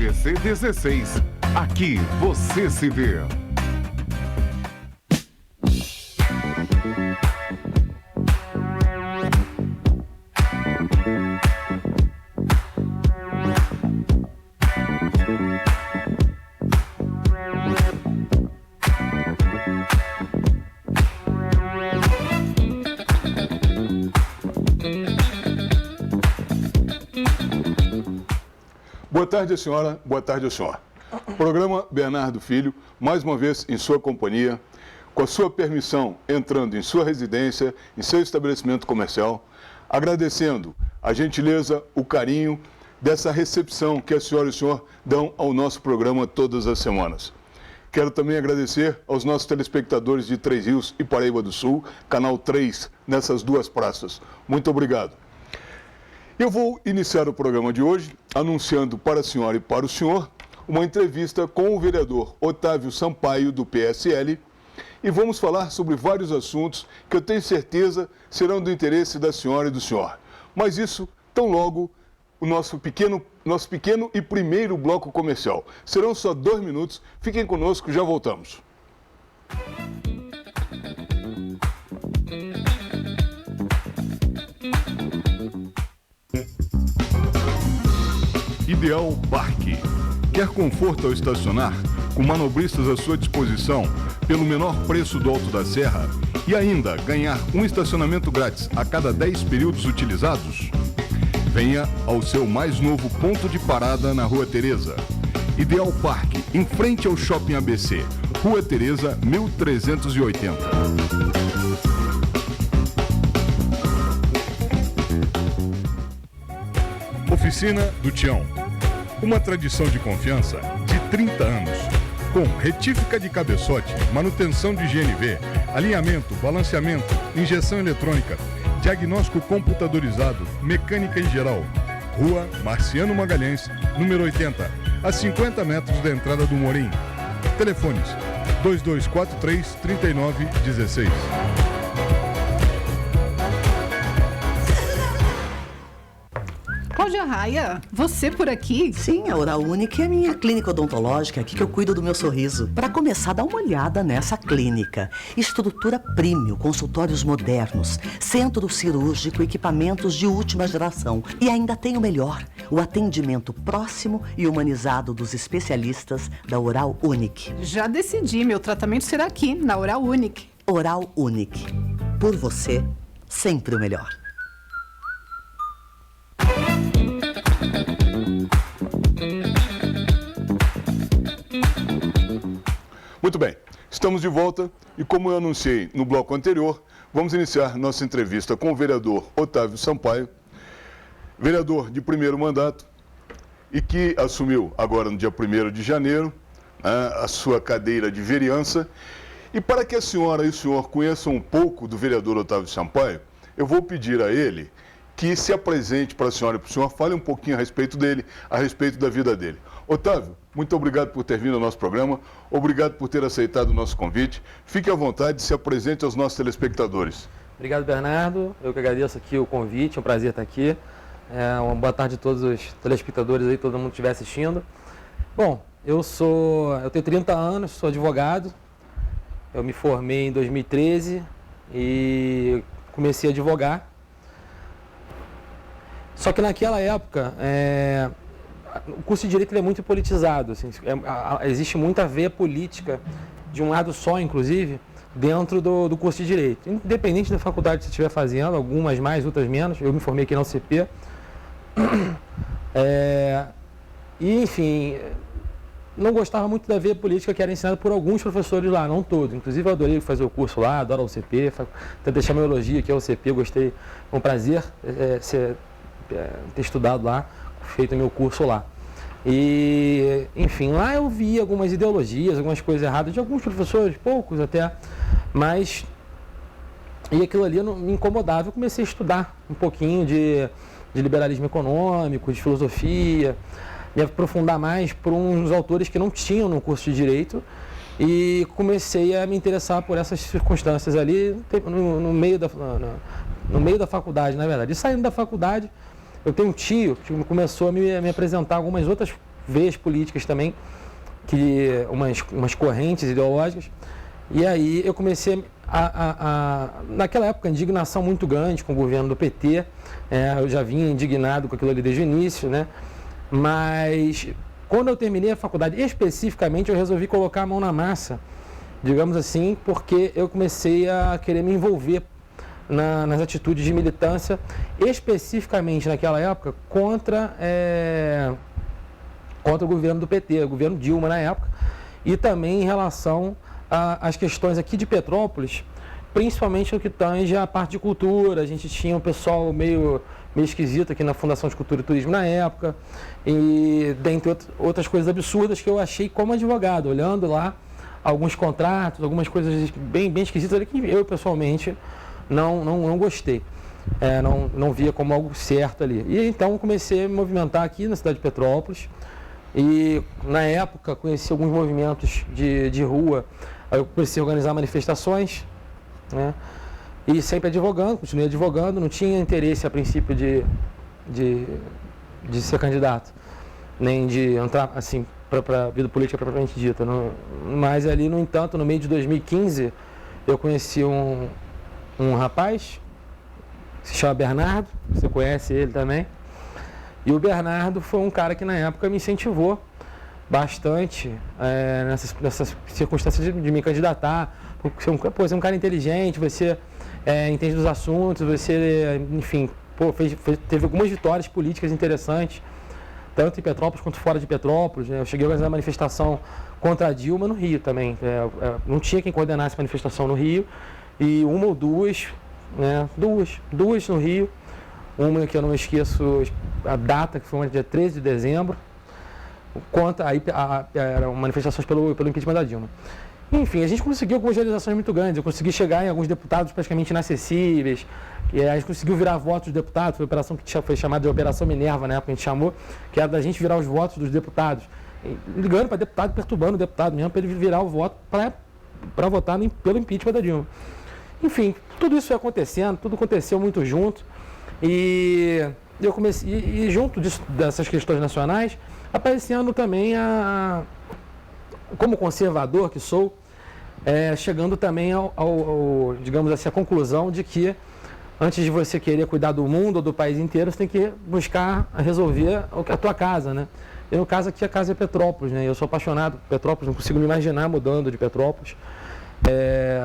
PVC 16. Aqui você se vê. Boa tarde, senhora. Boa tarde, senhor. Programa Bernardo Filho, mais uma vez em sua companhia, com a sua permissão, entrando em sua residência, em seu estabelecimento comercial, agradecendo a gentileza, o carinho dessa recepção que a senhora e o senhor dão ao nosso programa todas as semanas. Quero também agradecer aos nossos telespectadores de Três Rios e Paraíba do Sul, Canal 3, nessas duas praças. Muito obrigado. Eu vou iniciar o programa de hoje anunciando para a senhora e para o senhor uma entrevista com o vereador Otávio Sampaio, do PSL, e vamos falar sobre vários assuntos que eu tenho certeza serão do interesse da senhora e do senhor. Mas isso tão logo o nosso pequeno e primeiro bloco comercial. Serão só 2 minutos, fiquem conosco, já voltamos. Ideal Parque. Quer conforto ao estacionar? Com manobristas à sua disposição, pelo menor preço do Alto da Serra? E ainda ganhar um estacionamento grátis a cada 10 períodos utilizados? Venha ao seu mais novo ponto de parada na Rua Tereza. Ideal Parque, em frente ao Shopping ABC. Rua Tereza, 1380. Oficina do Tião. Uma tradição de confiança de 30 anos. Com retífica de cabeçote, manutenção de GNV, alinhamento, balanceamento, injeção eletrônica, diagnóstico computadorizado, mecânica em geral. Rua Marciano Magalhães, número 80, a 50 metros da entrada do Morim. Telefones 2243-3916. Cláudia Raia, você por aqui? Sim, a Oral Unique é a minha clínica odontológica, aqui que eu cuido do meu sorriso. Para começar, dá uma olhada nessa clínica. Estrutura premium, consultórios modernos, centro cirúrgico, equipamentos de última geração. E ainda tem o melhor, o atendimento próximo e humanizado dos especialistas da Oral Unique. Já decidi, meu tratamento será aqui, na Oral Unique. Oral Unique. Por você, sempre o melhor. Muito bem, estamos de volta e, como eu anunciei no bloco anterior, vamos iniciar nossa entrevista com o vereador Otávio Sampaio, vereador de primeiro mandato e que assumiu agora no dia 1º de janeiro, a sua cadeira de vereança. E para que a senhora e o senhor conheçam um pouco do vereador Otávio Sampaio, eu vou pedir a ele que se apresente para a senhora e para o senhor, fale um pouquinho a respeito dele, a respeito da vida dele. Otávio, muito obrigado por ter vindo ao nosso programa, obrigado por ter aceitado o nosso convite. Fique à vontade, se apresente aos nossos telespectadores. Obrigado, Bernardo. Eu que agradeço aqui o convite, é um prazer estar aqui. Uma boa tarde a todos os telespectadores aí, todo mundo que estiver assistindo. Bom, eu tenho 30 anos, sou advogado. Eu me formei em 2013 e comecei a advogar. Só que naquela época, o curso de Direito é muito politizado. Assim, existe muita veia política, de um lado só, inclusive, dentro do curso de Direito. Independente da faculdade que você estiver fazendo, algumas mais, outras menos. Eu me formei aqui na UCP. E, enfim, não gostava muito da veia política que era ensinada por alguns professores lá, não todos. Inclusive, eu adorei fazer o curso lá, adoro a UCP. Até deixar meu elogio aqui à UCP, gostei, foi um prazer ter estudado lá, feito meu curso lá. E, enfim, lá eu vi algumas ideologias, algumas coisas erradas de alguns professores, poucos até, mas e aquilo ali me incomodava. Eu comecei a estudar um pouquinho de liberalismo econômico, de filosofia, me aprofundar mais por uns autores que não tinham no curso de Direito, e comecei a me interessar por essas circunstâncias ali no meio da faculdade, na verdade. E saindo da faculdade, eu tenho um tio que começou a me apresentar algumas outras veias políticas também, umas correntes ideológicas. E aí eu comecei naquela época, indignação muito grande com o governo do PT. Eu já vinha indignado com aquilo ali desde o início, né? Mas quando eu terminei a faculdade, especificamente, eu resolvi colocar a mão na massa, digamos assim, porque eu comecei a querer me envolver nas atitudes de militância, especificamente naquela época, contra o governo do PT, o governo Dilma na época, e também em relação às questões aqui de Petrópolis, principalmente no que tange a parte de cultura. A gente tinha um pessoal meio esquisito aqui na Fundação de Cultura e Turismo na época, e dentre outras coisas absurdas que eu achei como advogado, olhando lá alguns contratos, algumas coisas bem esquisitas ali que eu pessoalmente não gostei. Não via como algo certo ali. E então comecei a me movimentar aqui na cidade de Petrópolis, e na época conheci alguns movimentos de rua. Eu comecei a organizar manifestações, né? E sempre advogando, continuei advogando, não tinha interesse a princípio de ser candidato, nem de entrar assim para a vida política propriamente dita. Mas ali, no entanto, no meio de 2015, eu conheci um rapaz, se chama Bernardo, você conhece ele também. E o Bernardo foi um cara que na época me incentivou bastante nessas circunstâncias de me candidatar. Você é um cara inteligente, você entende dos assuntos, você, enfim, teve algumas vitórias políticas interessantes, tanto em Petrópolis quanto fora de Petrópolis, né? Eu cheguei a organizar uma manifestação contra a Dilma no Rio também. Não tinha quem coordenasse a manifestação no Rio, e uma ou duas, né? Duas no Rio. Uma que eu não esqueço a data, que foi dia 13 de dezembro, eram manifestações pelo impeachment da Dilma. Enfim, a gente conseguiu algumas realizações muito grandes. Eu consegui chegar em alguns deputados praticamente inacessíveis, a gente conseguiu virar votos dos deputados. Foi uma operação que foi chamada de Operação Minerva, na época a gente chamou, que era da gente virar os votos dos deputados, ligando para deputado, perturbando o deputado mesmo, para ele virar o voto para votar pelo impeachment da Dilma. Enfim, tudo isso foi acontecendo, tudo aconteceu muito junto. E eu comecei, e junto dessas questões nacionais, aparecendo também como conservador que sou, chegando também digamos assim, a conclusão de que antes de você querer cuidar do mundo ou do país inteiro, você tem que buscar resolver a tua casa, né? E no caso aqui, a casa é Petrópolis, né? Eu sou apaixonado por Petrópolis, não consigo me imaginar mudando de Petrópolis.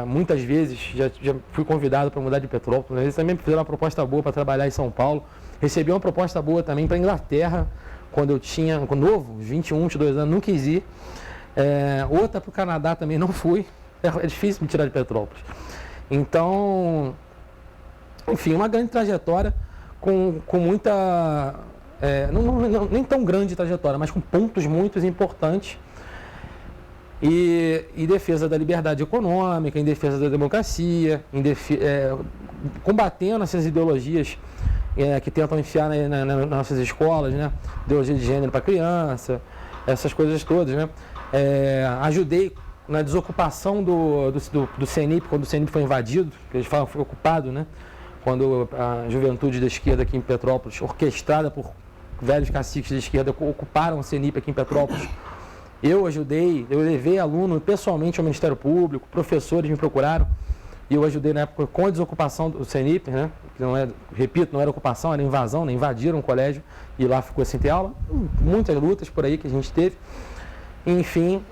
Muitas vezes já fui convidado para mudar de Petrópolis. Eles também me fizeram uma proposta boa para trabalhar em São Paulo. Recebi uma proposta boa também para a Inglaterra, quando eu tinha, novo, 21, 22 anos, não quis ir. Outra para o Canadá também não fui. É difícil me tirar de Petrópolis. Então, enfim, uma grande trajetória com muita... nem tão grande trajetória, mas com pontos muito importantes. E defesa da liberdade econômica, em defesa da democracia, combatendo essas ideologias que tentam enfiar nas nossas escolas, né? Ideologia de gênero para criança, essas coisas todas, né? Ajudei na desocupação do CENIP, quando o CENIP foi invadido, que eles falam que foi ocupado, né? Quando a juventude da esquerda aqui em Petrópolis, orquestrada por velhos caciques da esquerda, ocuparam o CENIP aqui em Petrópolis. Eu ajudei, eu levei aluno pessoalmente ao Ministério Público, professores me procuraram, e eu ajudei na época com a desocupação do CENIP, né? Que não repito, não era ocupação, era invasão, né? Invadiram o colégio e lá ficou sem ter aula. Muitas lutas por aí que a gente teve. Enfim,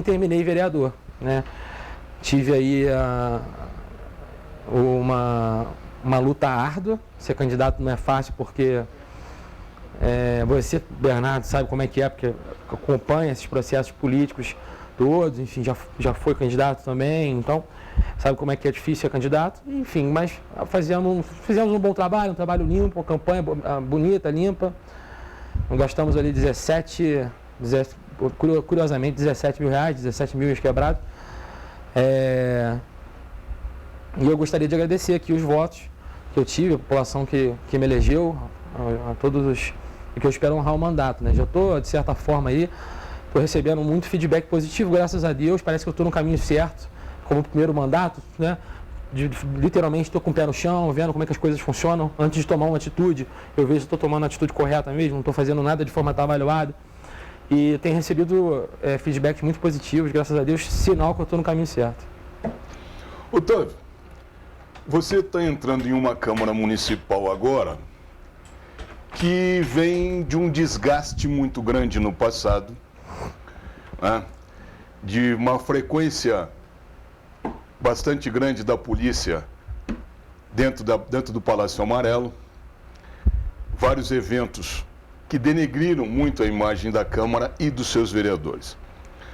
terminei vereador, né? Tive aí uma luta árdua. Ser candidato não é fácil porque você, Bernardo, sabe como é que é, porque acompanha esses processos políticos todos, enfim, já foi candidato também, então sabe como é que é difícil ser candidato, enfim, mas fizemos um bom trabalho, um trabalho limpo, uma campanha bonita, limpa. Gastamos ali curiosamente, 17 mil reais, 17 mil quebrados. E eu gostaria de agradecer aqui os votos que eu tive, a população que me elegeu, a todos os que eu espero honrar o mandato, né? Já estou, de certa forma, aí, estou recebendo muito feedback positivo, graças a Deus, parece que eu estou no caminho certo, como primeiro mandato, né? literalmente estou com o pé no chão, vendo como é que as coisas funcionam. Antes de tomar uma atitude, eu vejo se estou tomando a atitude correta mesmo, não estou fazendo nada de forma atabalhoada. E tenho recebido feedbacks muito positivos, graças a Deus, sinal que eu estou no caminho certo. Otávio, você está entrando em uma Câmara Municipal agora que vem de um desgaste muito grande no passado, né? De uma frequência bastante grande da polícia dentro do Palácio Amarelo, vários eventos que denegriram muito a imagem da Câmara e dos seus vereadores.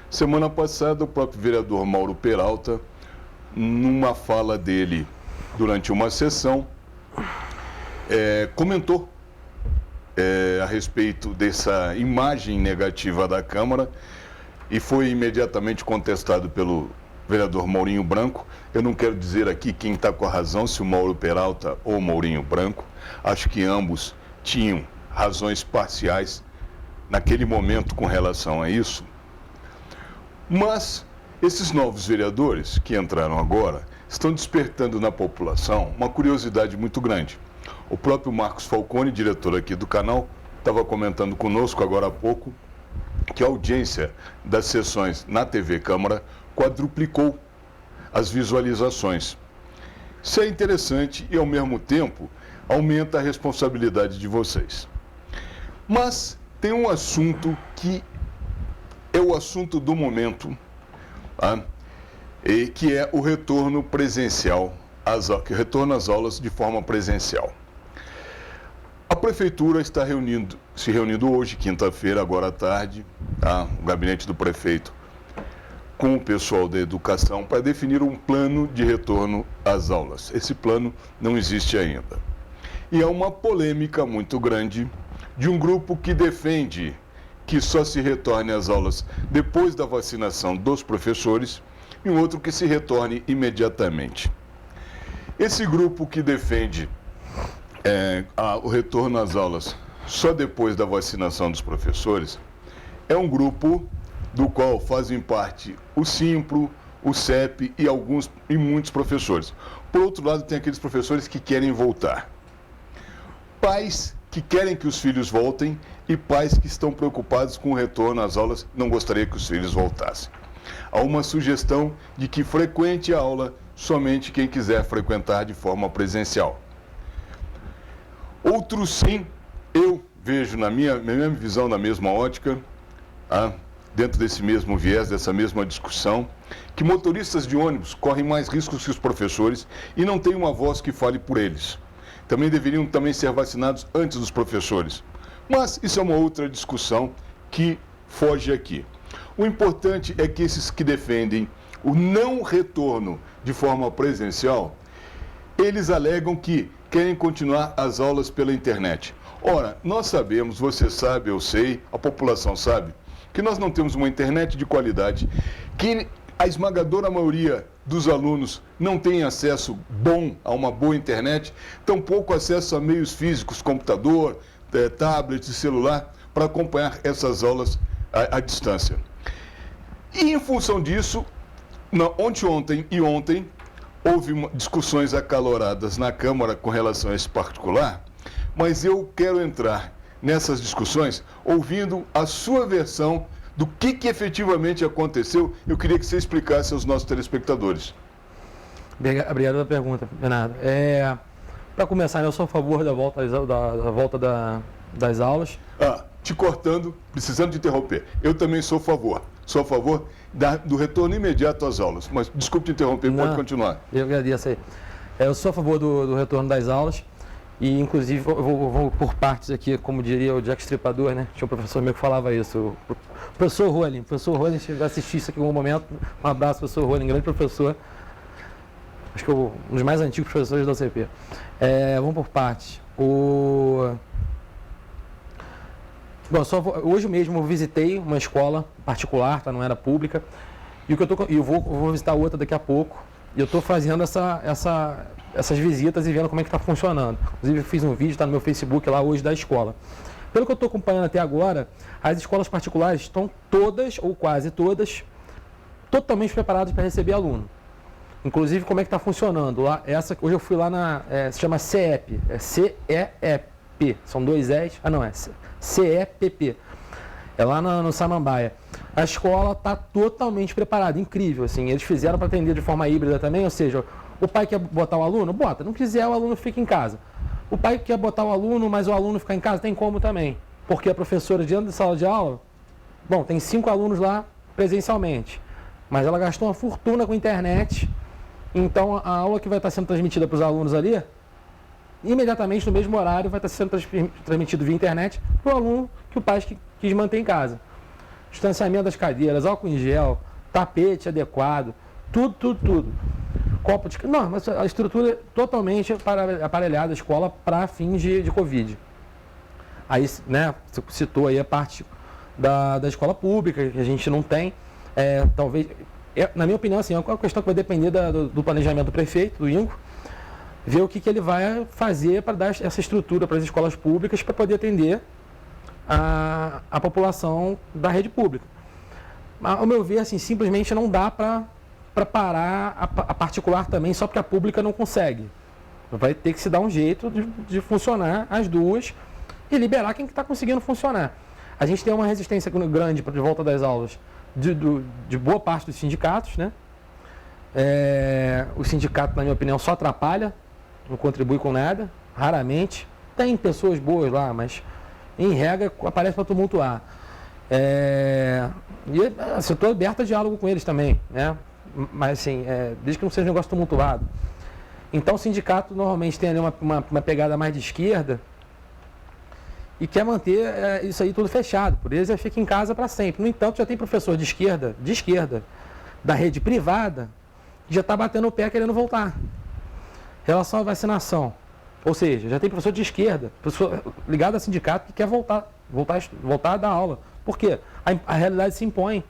Semana passada, o próprio vereador Mauro Peralta, numa fala dele durante uma sessão, comentou a respeito dessa imagem negativa da Câmara e foi imediatamente contestado pelo vereador Maurinho Branco. Eu não quero dizer aqui quem está com a razão, se o Mauro Peralta ou o Maurinho Branco. Acho que ambos tinham razões parciais naquele momento com relação a isso. Mas esses novos vereadores que entraram agora estão despertando na população uma curiosidade muito grande. O próprio Marcos Falcone, diretor aqui do canal, estava comentando conosco agora há pouco que a audiência das sessões na TV Câmara quadruplicou as visualizações. Isso é interessante e, ao mesmo tempo, aumenta a responsabilidade de vocês. Mas tem um assunto que é o assunto do momento, tá? E que é o retorno presencial, retorno às aulas de forma presencial. A Prefeitura está se reunindo hoje, quinta-feira, agora à tarde, tá? O gabinete do prefeito, com o pessoal da educação, para definir um plano de retorno às aulas. Esse plano não existe ainda. E há uma polêmica muito grande de um grupo que defende que só se retorne às aulas depois da vacinação dos professores e um outro que se retorne imediatamente. Esse grupo que defende o retorno às aulas só depois da vacinação dos professores é um grupo do qual fazem parte o Simpro, o CEP e muitos professores. Por outro lado, tem aqueles professores que querem voltar. Pais que querem que os filhos voltem e pais que estão preocupados com o retorno às aulas, não gostaria que os filhos voltassem. Há uma sugestão de que frequente a aula somente quem quiser frequentar de forma presencial. Outros sim, eu vejo na minha visão, na mesma ótica, dentro desse mesmo viés, dessa mesma discussão, que motoristas de ônibus correm mais riscos que os professores e não têm uma voz que fale por eles. Também deveriam ser vacinados antes dos professores. Mas isso é uma outra discussão que foge aqui. O importante é que esses que defendem o não retorno de forma presencial, eles alegam que querem continuar as aulas pela internet. Ora, nós sabemos, você sabe, eu sei, a população sabe, que nós não temos uma internet de qualidade, que a esmagadora maioria dos alunos não tem acesso bom a uma boa internet, tampouco acesso a meios físicos, computador, tablet e celular, para acompanhar essas aulas à distância. E em função disso, ontem houve discussões acaloradas na Câmara com relação a esse particular, mas eu quero entrar nessas discussões ouvindo a sua versão do que efetivamente aconteceu. Eu queria que você explicasse aos nossos telespectadores. Obrigado pela pergunta, Bernardo. Para começar, eu sou a favor da volta das aulas. Te cortando, precisando de interromper. Eu também sou a favor. Sou a favor do retorno imediato às aulas. Mas, desculpe te interromper, pode continuar. Eu agradeço aí. Eu sou a favor do retorno das aulas. E, inclusive, eu vou por partes aqui, como diria o Jack Stripador, né? Tinha um professor meu que falava isso. O professor Rowling, se vai assistir isso aqui em algum momento, um abraço, professor Rowling, grande professor. Acho que um dos mais antigos professores da UCP. Vamos por partes. Bom, hoje mesmo eu visitei uma escola particular, tá? Não era pública. E eu vou visitar outra daqui a pouco. E eu estou fazendo essas visitas e vendo como é que está funcionando. Inclusive, eu fiz um vídeo, está no meu Facebook lá hoje, da escola. Pelo que eu estou acompanhando até agora, as escolas particulares estão todas, ou quase todas, totalmente preparadas para receber aluno. Inclusive, como é que está funcionando? Lá, hoje eu fui lá se chama CEP, CEEP, são 2 E's, CEPP, é lá no Samambaia. A escola está totalmente preparada, incrível, assim, eles fizeram para atender de forma híbrida também, ou seja, o pai quer botar o aluno? Bota, não quiser o aluno fica em casa. O pai quer botar o aluno, mas o aluno ficar em casa, tem como também, porque a professora dentro da sala de aula, bom, tem 5 alunos lá presencialmente, mas ela gastou uma fortuna com a internet. Então, a aula que vai estar sendo transmitida para os alunos ali, imediatamente no mesmo horário vai estar sendo transmitido via internet para o aluno que o pai quis manter em casa. Distanciamento das cadeiras, álcool em gel, tapete adequado, tudo. Copo de... Não, mas a estrutura é totalmente aparelhada, a escola, para fins de Covid. Aí, né, você citou aí a parte da escola pública, que a gente não tem, talvez... na minha opinião, assim, é uma questão que vai depender do planejamento do prefeito, do INCO, ver o que ele vai fazer para dar essa estrutura para as escolas públicas para poder atender a população da rede pública. Mas, ao meu ver, assim, simplesmente não dá para parar a particular também, só porque a pública não consegue. Vai ter que se dar um jeito de funcionar as duas e liberar quem está conseguindo funcionar. A gente tem uma resistência grande para de volta das aulas de boa parte dos sindicatos, né? O sindicato, na minha opinião, só atrapalha, não contribui com nada, raramente. Tem pessoas boas lá, mas em regra aparece para tumultuar. E assim, eu estou aberto a diálogo com eles também, né? Mas assim, desde que não seja um negócio tumultuado. Então o sindicato normalmente tem ali uma pegada mais de esquerda e quer manter isso aí tudo fechado. Por eles fica em casa para sempre. No entanto, já tem professor de esquerda, da rede privada, que já está batendo o pé querendo voltar. Em relação à vacinação, ou seja, já tem professor de esquerda, professor ligado a sindicato que quer voltar a dar aula. Por quê? A realidade se impõe.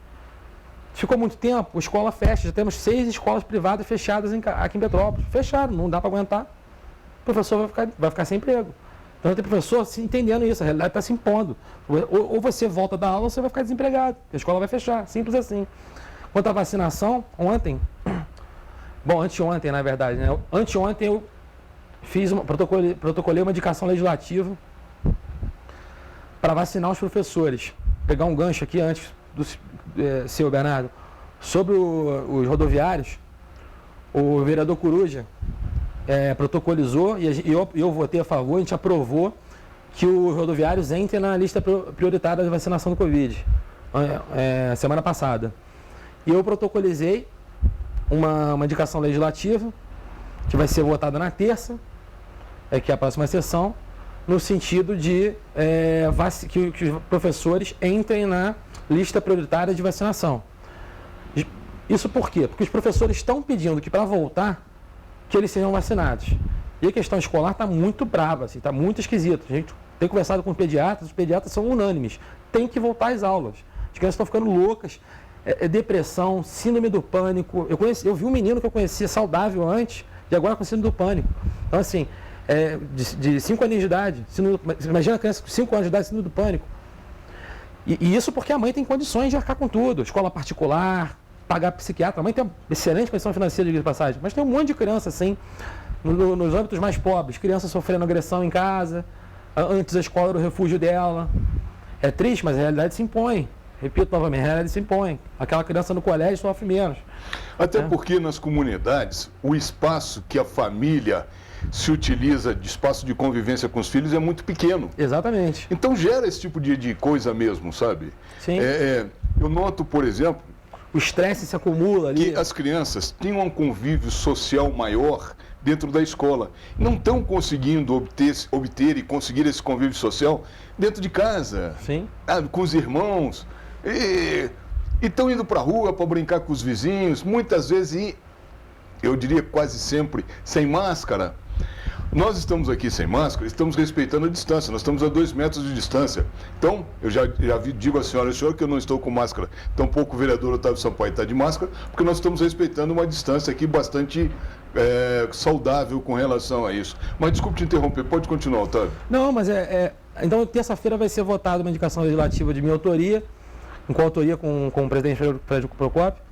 Ficou muito tempo, a escola fecha, já temos 6 escolas privadas fechadas aqui em Petrópolis. Fecharam, não dá para aguentar. O professor vai ficar sem emprego. Então tem professor entendendo isso, a realidade está se impondo. Ou você volta da aula ou você vai ficar desempregado. A escola vai fechar, simples assim. Quanto à vacinação, anteontem, na verdade, né? Anteontem eu protocolei uma indicação legislativa para vacinar os professores. Pegar um gancho aqui antes do senhor Bernardo, sobre os rodoviários, o vereador Coruja protocolizou e eu votei a favor, a gente aprovou que os rodoviários entrem na lista prioritária de vacinação do Covid, semana passada. E eu protocolizei uma indicação legislativa que vai ser votada na terça, que é a próxima sessão, no sentido de que os professores entrem na lista prioritária de vacinação. Isso por quê? Porque os professores estão pedindo que, para voltar, que eles sejam vacinados. E a questão escolar está muito brava, está muito esquisita. A gente tem conversado com pediatras, os pediatras são unânimes. Tem que voltar às aulas. As crianças estão ficando loucas. Depressão, síndrome do pânico. Eu vi um menino que eu conhecia saudável antes e agora com síndrome do pânico. Então, assim, de 5 anos de idade, imagina a criança com 5 anos de idade, síndrome do pânico. E isso porque a mãe tem condições de arcar com tudo. Escola particular, pagar psiquiatra. A mãe tem uma excelente condição financeira de passagem. Mas tem um monte de criança, assim, nos âmbitos mais pobres. Criança sofrendo agressão em casa. Antes a escola era o refúgio dela. É triste, mas a realidade se impõe. Repito novamente, a realidade se impõe. Aquela criança no colégio sofre menos. Até porque nas comunidades, o espaço que a família se utiliza de espaço de convivência com os filhos é muito pequeno. Exatamente. Então gera esse tipo de coisa mesmo, sabe? Sim. Eu noto, por exemplo, o estresse se acumula ali. Que as crianças têm um convívio social maior dentro da escola. Não estão conseguindo obter e conseguir esse convívio social dentro de casa. Sim. Com os irmãos. E estão indo para a rua para brincar com os vizinhos, muitas vezes, eu diria quase sempre, sem máscara. Nós estamos aqui sem máscara, estamos respeitando a distância, nós estamos a 2 metros de distância. Então, eu já digo à senhora e ao senhor que eu não estou com máscara, tampouco o vereador Otávio Sampaio está de máscara, porque nós estamos respeitando uma distância aqui bastante saudável com relação a isso. Mas desculpe te interromper, pode continuar, Otávio. Não, mas então, terça-feira vai ser votada uma indicação legislativa de minha autoria, em coautoria com o presidente Frederico Procópio,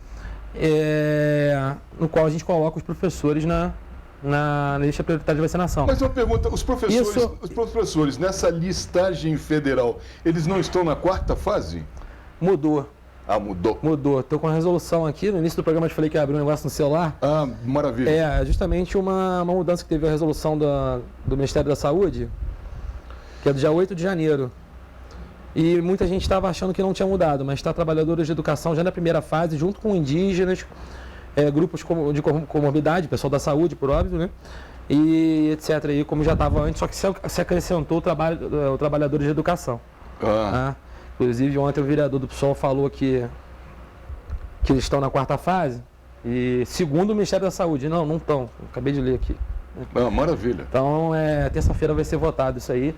no qual a gente coloca os professores na lista prioritária de vacinação. Mas uma pergunta, os professores nessa listagem federal, eles não estão na 4ª fase? Mudou. Ah, mudou. Mudou. Estou com a resolução aqui. No início do programa eu te falei que ia abrir um negócio no celular. Ah, maravilha. É justamente uma mudança que teve a resolução do Ministério da Saúde, que é do dia 8 de janeiro. E muita gente estava achando que não tinha mudado, mas está trabalhadores de educação já na primeira fase, junto com indígenas, grupos de comorbidade, pessoal da saúde, por óbvio, né? E etc. E como já estava antes, só que se acrescentou o trabalhadores de educação. Tá? Inclusive, ontem o vereador do PSOL falou que eles estão na 4ª fase, e segundo o Ministério da Saúde, não estão. Acabei de ler aqui. Ah, maravilha. Então, terça-feira vai ser votado isso aí.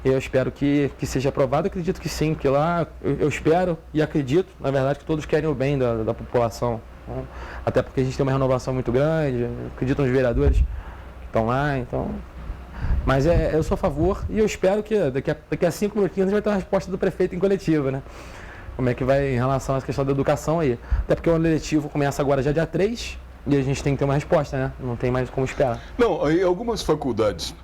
Eu espero que seja aprovado, acredito que sim, porque lá eu espero e acredito, na verdade, que todos querem o bem da população. Né? Até porque a gente tem uma renovação muito grande, acredito nos vereadores que estão lá, então... Mas eu sou a favor e eu espero que daqui a 5 minutinhos a gente vai ter uma resposta do prefeito em coletiva, né? Como é que vai em relação a essa questão da educação aí. Até porque o ano letivo começa agora já dia 3 e a gente tem que ter uma resposta, né? Não tem mais como esperar. Não, aí algumas faculdades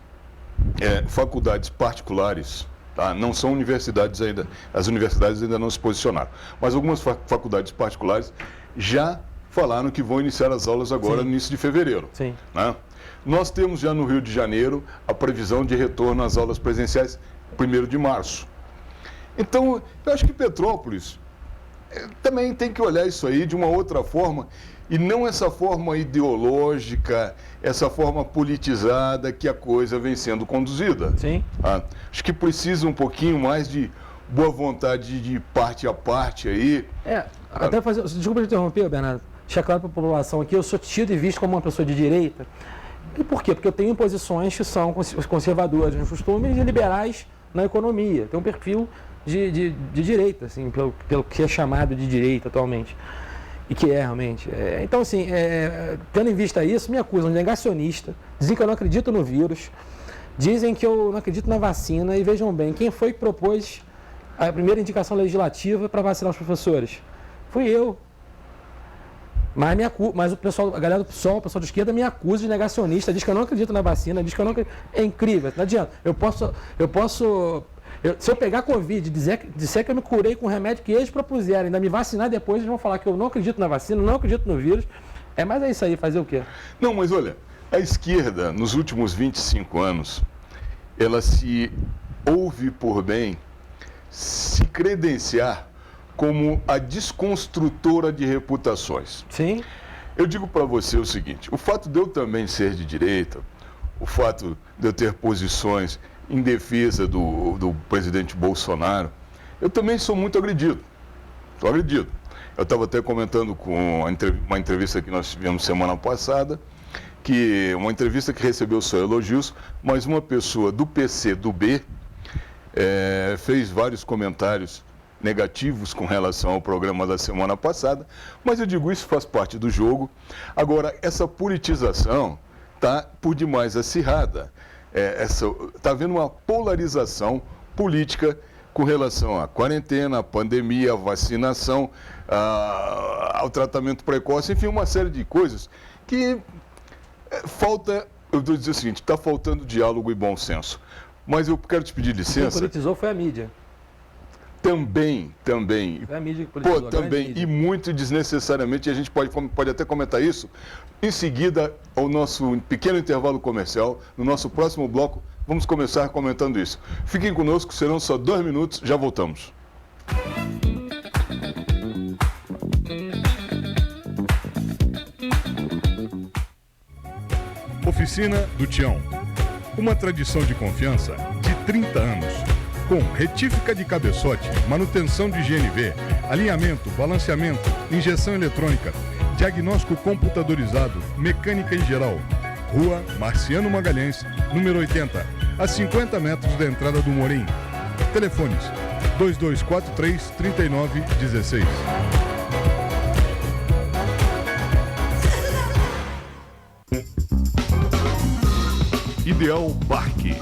particulares, tá? Não são universidades ainda, as universidades ainda não se posicionaram, mas algumas faculdades particulares já falaram que vão iniciar as aulas agora no início de fevereiro. Sim. Né? Nós temos já no Rio de Janeiro a previsão de retorno às aulas presenciais 1º de março. Então, eu acho que Petrópolis também tem que olhar isso aí de uma outra forma, e não essa forma ideológica, essa forma politizada que a coisa vem sendo conduzida. Sim. Acho que precisa um pouquinho mais de boa vontade de parte a parte aí. Até fazer... Desculpa te interromper, Bernardo. Deixar claro para a população aqui, eu sou tido e visto como uma pessoa de direita. E por quê? Porque eu tenho posições que são conservadoras nos costumes e liberais na economia. Tenho um perfil de direita, assim, pelo que é chamado de direita atualmente. E que é realmente. Então, assim, tendo em vista isso, me acusam de negacionista, dizem que eu não acredito no vírus, dizem que eu não acredito na vacina, e vejam bem, quem foi que propôs a primeira indicação legislativa para vacinar os professores? Fui eu. Mas a galera do PSOL, o pessoal de esquerda, me acusa de negacionista, diz que eu não acredito na vacina, diz que eu não acredito. É incrível, não adianta. Se eu pegar Covid e disser que eu me curei com o remédio que eles propuseram, ainda me vacinar depois, eles vão falar que eu não acredito na vacina, não acredito no vírus. Mas é isso aí, fazer o quê? Não, mas olha, a esquerda, nos últimos 25 anos, ela se ouve por bem se credenciar como a desconstrutora de reputações. Sim. Eu digo para você o seguinte, o fato de eu também ser de direita, o fato de eu ter posições em defesa do presidente Bolsonaro, eu também sou muito agredido. Estou agredido. Eu estava até comentando com uma entrevista que nós tivemos semana passada, que uma entrevista que recebeu só elogios, mas uma pessoa do PC, do B, fez vários comentários negativos com relação ao programa da semana passada, mas eu digo, isso faz parte do jogo. Agora, essa politização está por demais acirrada. Está havendo uma polarização política com relação à quarentena, à pandemia, à vacinação, ao tratamento precoce, enfim, uma série de coisas que falta, eu vou dizer o seguinte, está faltando diálogo e bom senso. Mas eu quero te pedir licença. Quem politizou foi a mídia. Também. Foi a mídia que politizou. Também, e muito desnecessariamente, e a gente pode até comentar isso. Em seguida, ao nosso pequeno intervalo comercial, no nosso próximo bloco, vamos começar comentando isso. Fiquem conosco, serão só 2 minutos, já voltamos. Oficina do Tião. Uma tradição de confiança de 30 anos. Com retífica de cabeçote, manutenção de GNV, alinhamento, balanceamento, injeção eletrônica, diagnóstico computadorizado, mecânica em geral. Rua Marciano Magalhães, número 80, a 50 metros da entrada do Morim. Telefones 2243-3916. Ideal Parque.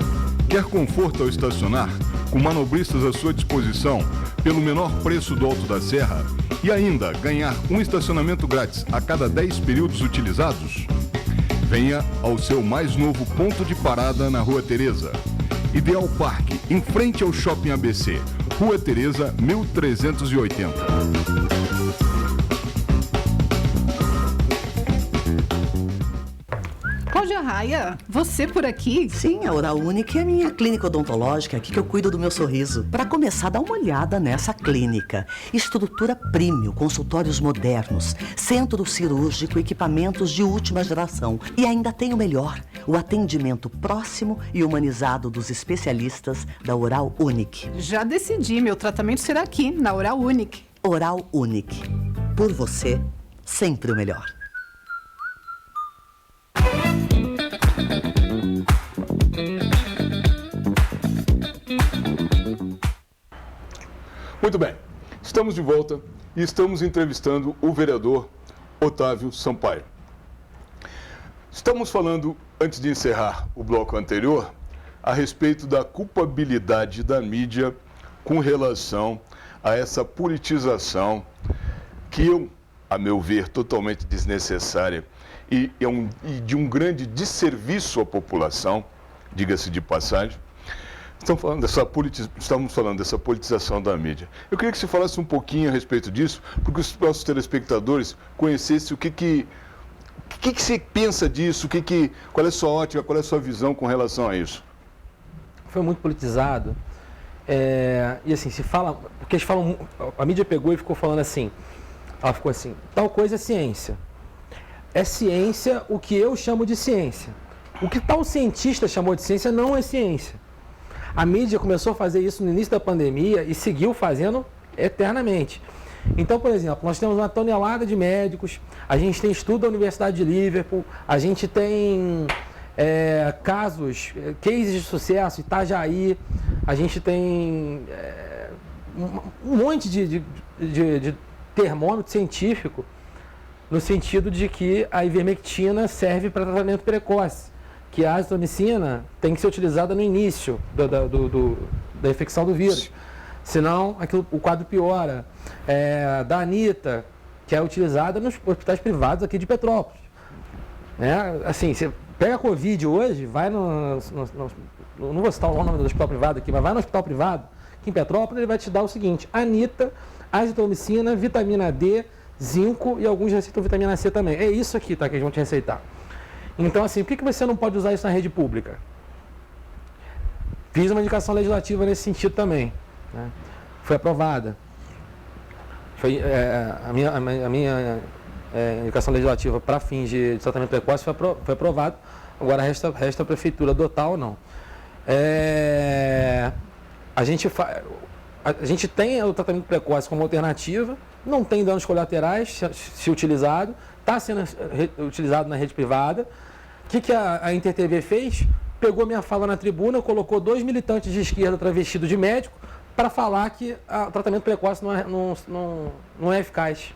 Quer conforto ao estacionar? com manobristas à sua disposição pelo menor preço do Alto da Serra e ainda ganhar um estacionamento grátis a cada 10 períodos utilizados? Venha ao seu mais novo ponto de parada na Rua Teresa. Ideal Parque, em frente ao Shopping ABC, Rua Teresa, 1380. Cláudia Raia, você por aqui? Sim, a Oral Unique é a minha clínica odontológica, aqui que eu cuido do meu sorriso. Para começar, dá uma olhada nessa clínica. Estrutura premium, consultórios modernos, centro cirúrgico, equipamentos de última geração. E ainda tem o melhor, o atendimento próximo e humanizado dos especialistas da Oral Unique. Já decidi, meu tratamento será aqui, na Oral Unique. Oral Unique. Por você, sempre o melhor. Muito bem, estamos de volta e estamos entrevistando o vereador Otávio Sampaio. Estamos falando, antes de encerrar o bloco anterior, a respeito da culpabilidade da mídia com relação a essa politização que eu, a meu ver, totalmente desnecessária e de um grande desserviço à população, diga-se de passagem. Estamos falando dessa politização da mídia. Eu queria que você falasse um pouquinho a respeito disso, porque os nossos telespectadores conhecessem o que você pensa disso, qual é a sua ótica, qual é a sua visão com relação a isso. Foi muito politizado. E assim, se fala, porque eles falam, a mídia pegou e ficou falando assim, ela ficou assim, tal coisa é ciência. É ciência o que eu chamo de ciência. O que tal cientista chamou de ciência não é ciência. A mídia começou a fazer isso no início da pandemia e seguiu fazendo eternamente. Então, por exemplo, nós temos uma tonelada de médicos, a gente tem estudo da Universidade de Liverpool, a gente tem cases de sucesso, Itajaí, a gente tem um monte de termômetro científico no sentido de que a ivermectina serve para tratamento precoce, que a azitromicina tem que ser utilizada no início da infecção do vírus, senão o quadro piora. Da Anitta, que é utilizada nos hospitais privados aqui de Petrópolis. Assim, você pega a Covid hoje, vai não vou citar o nome do hospital privado aqui, mas vai no hospital privado, aqui em Petrópolis, ele vai te dar o seguinte: Anitta, azitromicina, vitamina D, zinco e alguns receitam vitamina C também. É isso aqui, tá, que eles vão te receitar. Então, assim, por que você não pode usar isso na rede pública? Fiz uma indicação legislativa nesse sentido também. Né? Foi aprovada. A minha indicação legislativa para fins de tratamento precoce foi aprovada. Agora resta a prefeitura adotar ou não. A gente tem o tratamento precoce como alternativa, não tem danos colaterais se utilizado, está sendo utilizado na rede privada. O que a InterTV fez? Pegou minha fala na tribuna, colocou 2 militantes de esquerda travestidos de médico para falar que o tratamento precoce não é eficaz.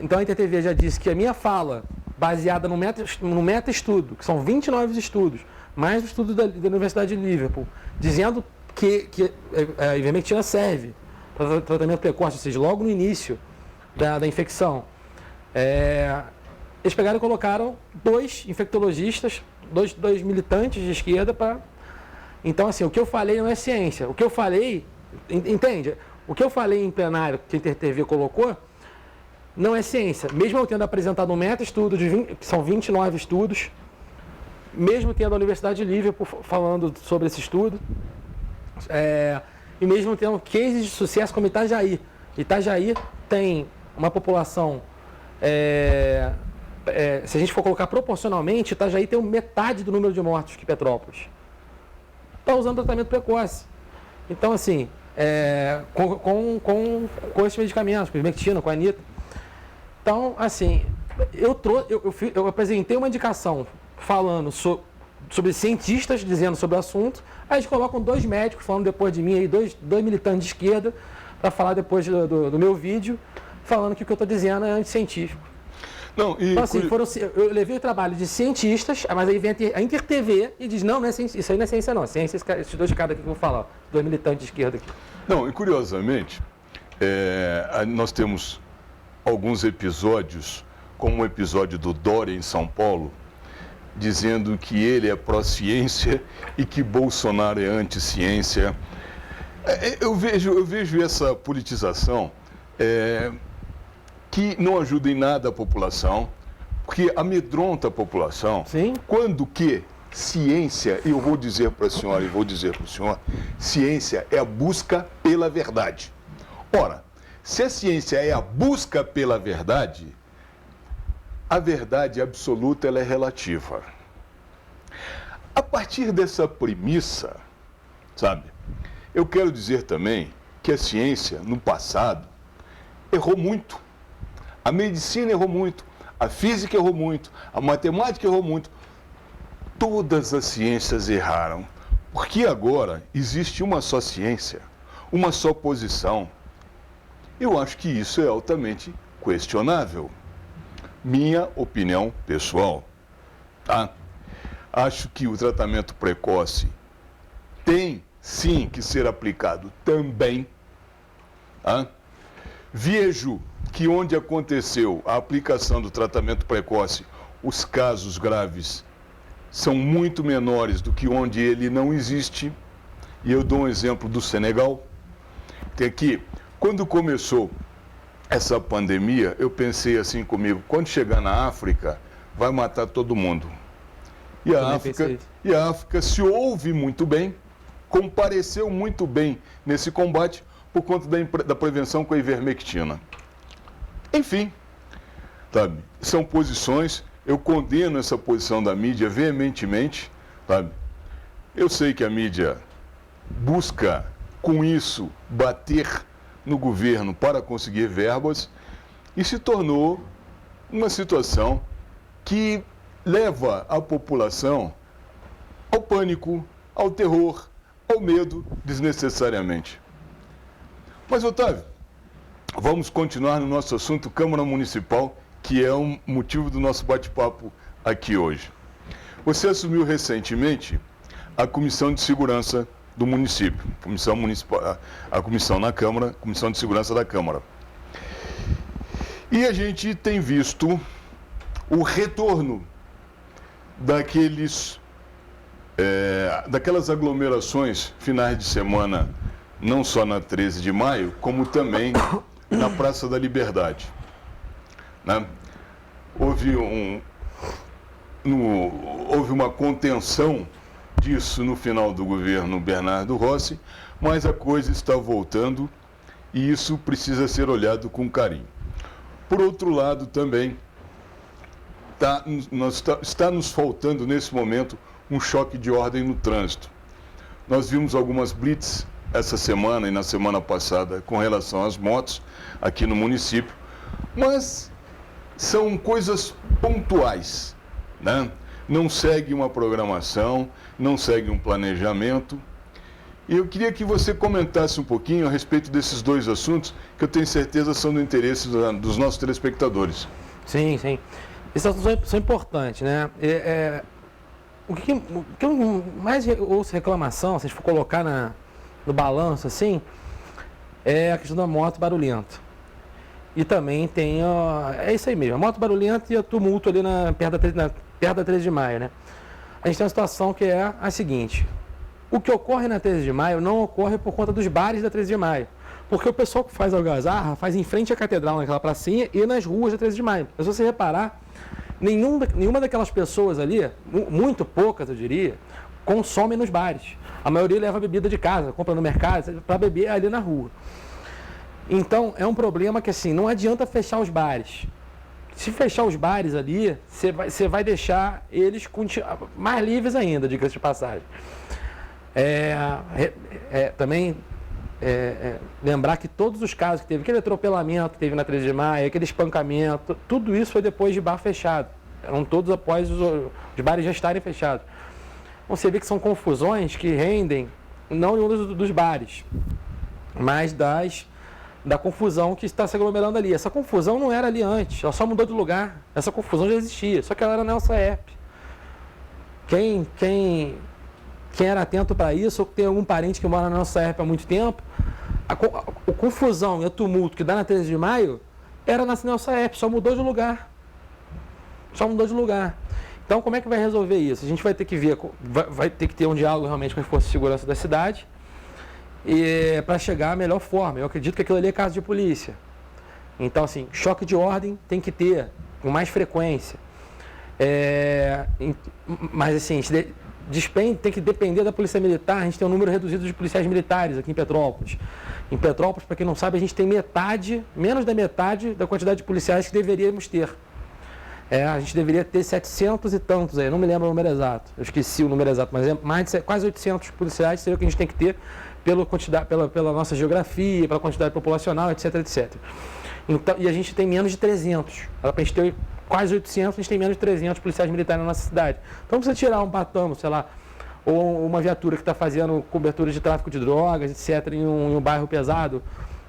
Então a InterTV já disse que a minha fala, baseada no meta-estudo, que são 29 estudos, mais o estudo da Universidade de Liverpool, dizendo que a ivermectina serve para tratamento precoce, ou seja, logo no início da infecção. Eles pegaram e colocaram 2 infectologistas, dois militantes de esquerda para... Então, assim, o que eu falei não é ciência. O que eu falei, entende? O que eu falei em plenário, que a InterTV colocou, não é ciência. Mesmo eu tendo apresentado um meta-estudo, que são 29 estudos, mesmo tendo a Universidade de Liverpool falando sobre esse estudo, e mesmo tendo cases de sucesso como Itajaí. Itajaí tem uma população... se a gente for colocar proporcionalmente, Itajaí tem metade do número de mortos que Petrópolis. Está usando tratamento precoce. Então, assim, com esses medicamentos, com ivermectina, com a Anitta. Então, assim, eu apresentei uma indicação falando sobre cientistas dizendo sobre o assunto, aí eles colocam 2 médicos falando depois de mim, aí, dois militantes de esquerda, para falar depois do meu vídeo, falando que o que eu estou dizendo é anticientífico. Não, e Então, assim, eu levei o trabalho de cientistas, mas aí vem a InterTV e diz, não é ciência, isso aí não é ciência não, ciência esses dois caras aqui que eu vou falar, dois militantes de esquerda aqui. Não, e curiosamente, nós temos alguns episódios, como o episódio do Dória em São Paulo, dizendo que ele é pró-ciência e que Bolsonaro é anti-ciência. Eu vejo essa politização que não ajuda em nada a população, porque amedronta a população. Sim. Quando que ciência, e eu vou dizer para a senhora e vou dizer para o senhor, ciência é a busca pela verdade. Ora, se a ciência é a busca pela verdade, a verdade absoluta ela é relativa. A partir dessa premissa, sabe, eu quero dizer também que a ciência, no passado, errou muito. A medicina errou muito, a física errou muito, a matemática errou muito. Todas as ciências erraram, porque agora existe uma só ciência, uma só posição. Eu acho que isso é altamente questionável. Minha opinião pessoal, tá? Acho que o tratamento precoce tem, sim, que ser aplicado também, tá? Vejo que onde aconteceu a aplicação do tratamento precoce, os casos graves são muito menores do que onde ele não existe. E eu dou um exemplo do Senegal, que aqui, quando começou essa pandemia, eu pensei assim comigo, quando chegar na África, vai matar todo mundo. E a África se ouve muito bem, compareceu muito bem nesse combate por conta da prevenção com a ivermectina. Enfim, sabe, são posições, eu condeno essa posição da mídia veementemente, sabe? Eu sei que a mídia busca, com isso, bater no governo para conseguir verbas e se tornou uma situação que leva a população ao pânico, ao terror, ao medo desnecessariamente. Mas, Otávio, vamos continuar no nosso assunto Câmara Municipal, que é o motivo do nosso bate-papo aqui hoje. Você assumiu recentemente a Comissão de Segurança do município, a comissão na Câmara, Comissão de Segurança da Câmara. E a gente tem visto o retorno daquelas aglomerações finais de semana, não só na 13 de maio, como também na Praça da Liberdade. Né? Houve uma contenção disso no final do governo Bernardo Rossi, mas a coisa está voltando e isso precisa ser olhado com carinho. Por outro lado, também está nos faltando nesse momento um choque de ordem no trânsito. Nós vimos algumas blitz essa semana e na semana passada com relação às motos aqui no município, mas são coisas pontuais, né? Não segue uma programação, não segue um planejamento. E eu queria que você comentasse um pouquinho a respeito desses dois assuntos, que eu tenho certeza são do interesse dos nossos telespectadores. Sim, sim. Esses assuntos são importantes, né? O que eu mais ouço reclamação, se a gente for colocar no balanço assim, é a questão da moto barulhenta. E também tem, é isso aí mesmo, a moto barulhenta e o tumulto ali perto da 13 de maio, né? A gente tem uma situação que é a seguinte: o que ocorre na 13 de maio não ocorre por conta dos bares da 13 de maio. Porque o pessoal que faz algazarra faz em frente à catedral, naquela pracinha, e nas ruas da 13 de maio. Mas se você reparar, nenhuma daquelas pessoas ali, muito poucas eu diria, consomem nos bares. A maioria leva bebida de casa, compra no mercado, para beber ali na rua. Então, é um problema que, assim, não adianta fechar os bares. Se fechar os bares ali, você vai deixar eles mais livres ainda, diga-se de passagem. Também lembrar que todos os casos que teve, aquele atropelamento que teve na 13 de maio, aquele espancamento, tudo isso foi depois de bar fechado. Eram todos após os bares já estarem fechados. Então, você vê que são confusões que rendem, não dos bares, mas da confusão que está se aglomerando ali. Essa confusão não era ali antes, ela só mudou de lugar. Essa confusão já existia, só que ela era na USAEP. Quem era atento para isso, ou tem algum parente que mora na USAEP há muito tempo, a confusão e o tumulto que dá na 13 de maio era na USAEP, só mudou de lugar. Só mudou de lugar. Então, como é que vai resolver isso? A gente vai ter que ver, vai ter que ter um diálogo realmente com as forças de segurança da cidade, para chegar à melhor forma. Eu acredito que aquilo ali é caso de polícia. Então, assim, choque de ordem tem que ter com mais frequência. Mas, assim, tem que depender da polícia militar. A gente tem um número reduzido de policiais militares aqui em Petrópolis. Em Petrópolis, para quem não sabe, a gente tem menos da metade da quantidade de policiais que deveríamos ter. A gente deveria ter 700 e tantos aí, não me lembro o número exato, eu esqueci o número exato, mas é mais de quase 800 policiais, seria o que a gente tem que ter pela nossa geografia, pela quantidade populacional, etc, etc. Então, e a gente tem menos de 300, para a gente ter quase 800, a gente tem menos de 300 policiais militares na nossa cidade. Então precisa tirar um batamo, sei lá, ou uma viatura que está fazendo cobertura de tráfico de drogas, etc, em um bairro pesado,